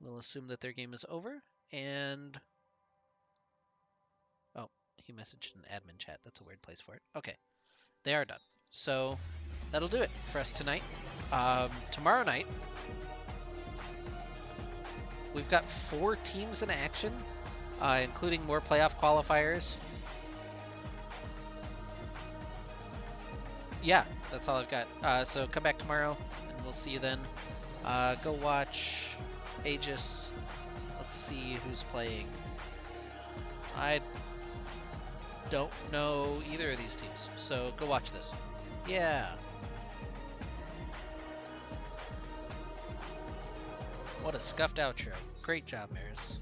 we'll assume that their game is over. And oh, he messaged an admin chat. That's a weird place for it. Okay, they are done. So that'll do it for us tonight. Tomorrow night, we've got 4 teams in action, including more playoff qualifiers. Yeah, that's all I've got. So come back tomorrow, and we'll see you then. Go watch Aegis. Let's see who's playing. I don't know either of these teams, so go watch this. Yeah. What a scuffed outro. Great job, Maris.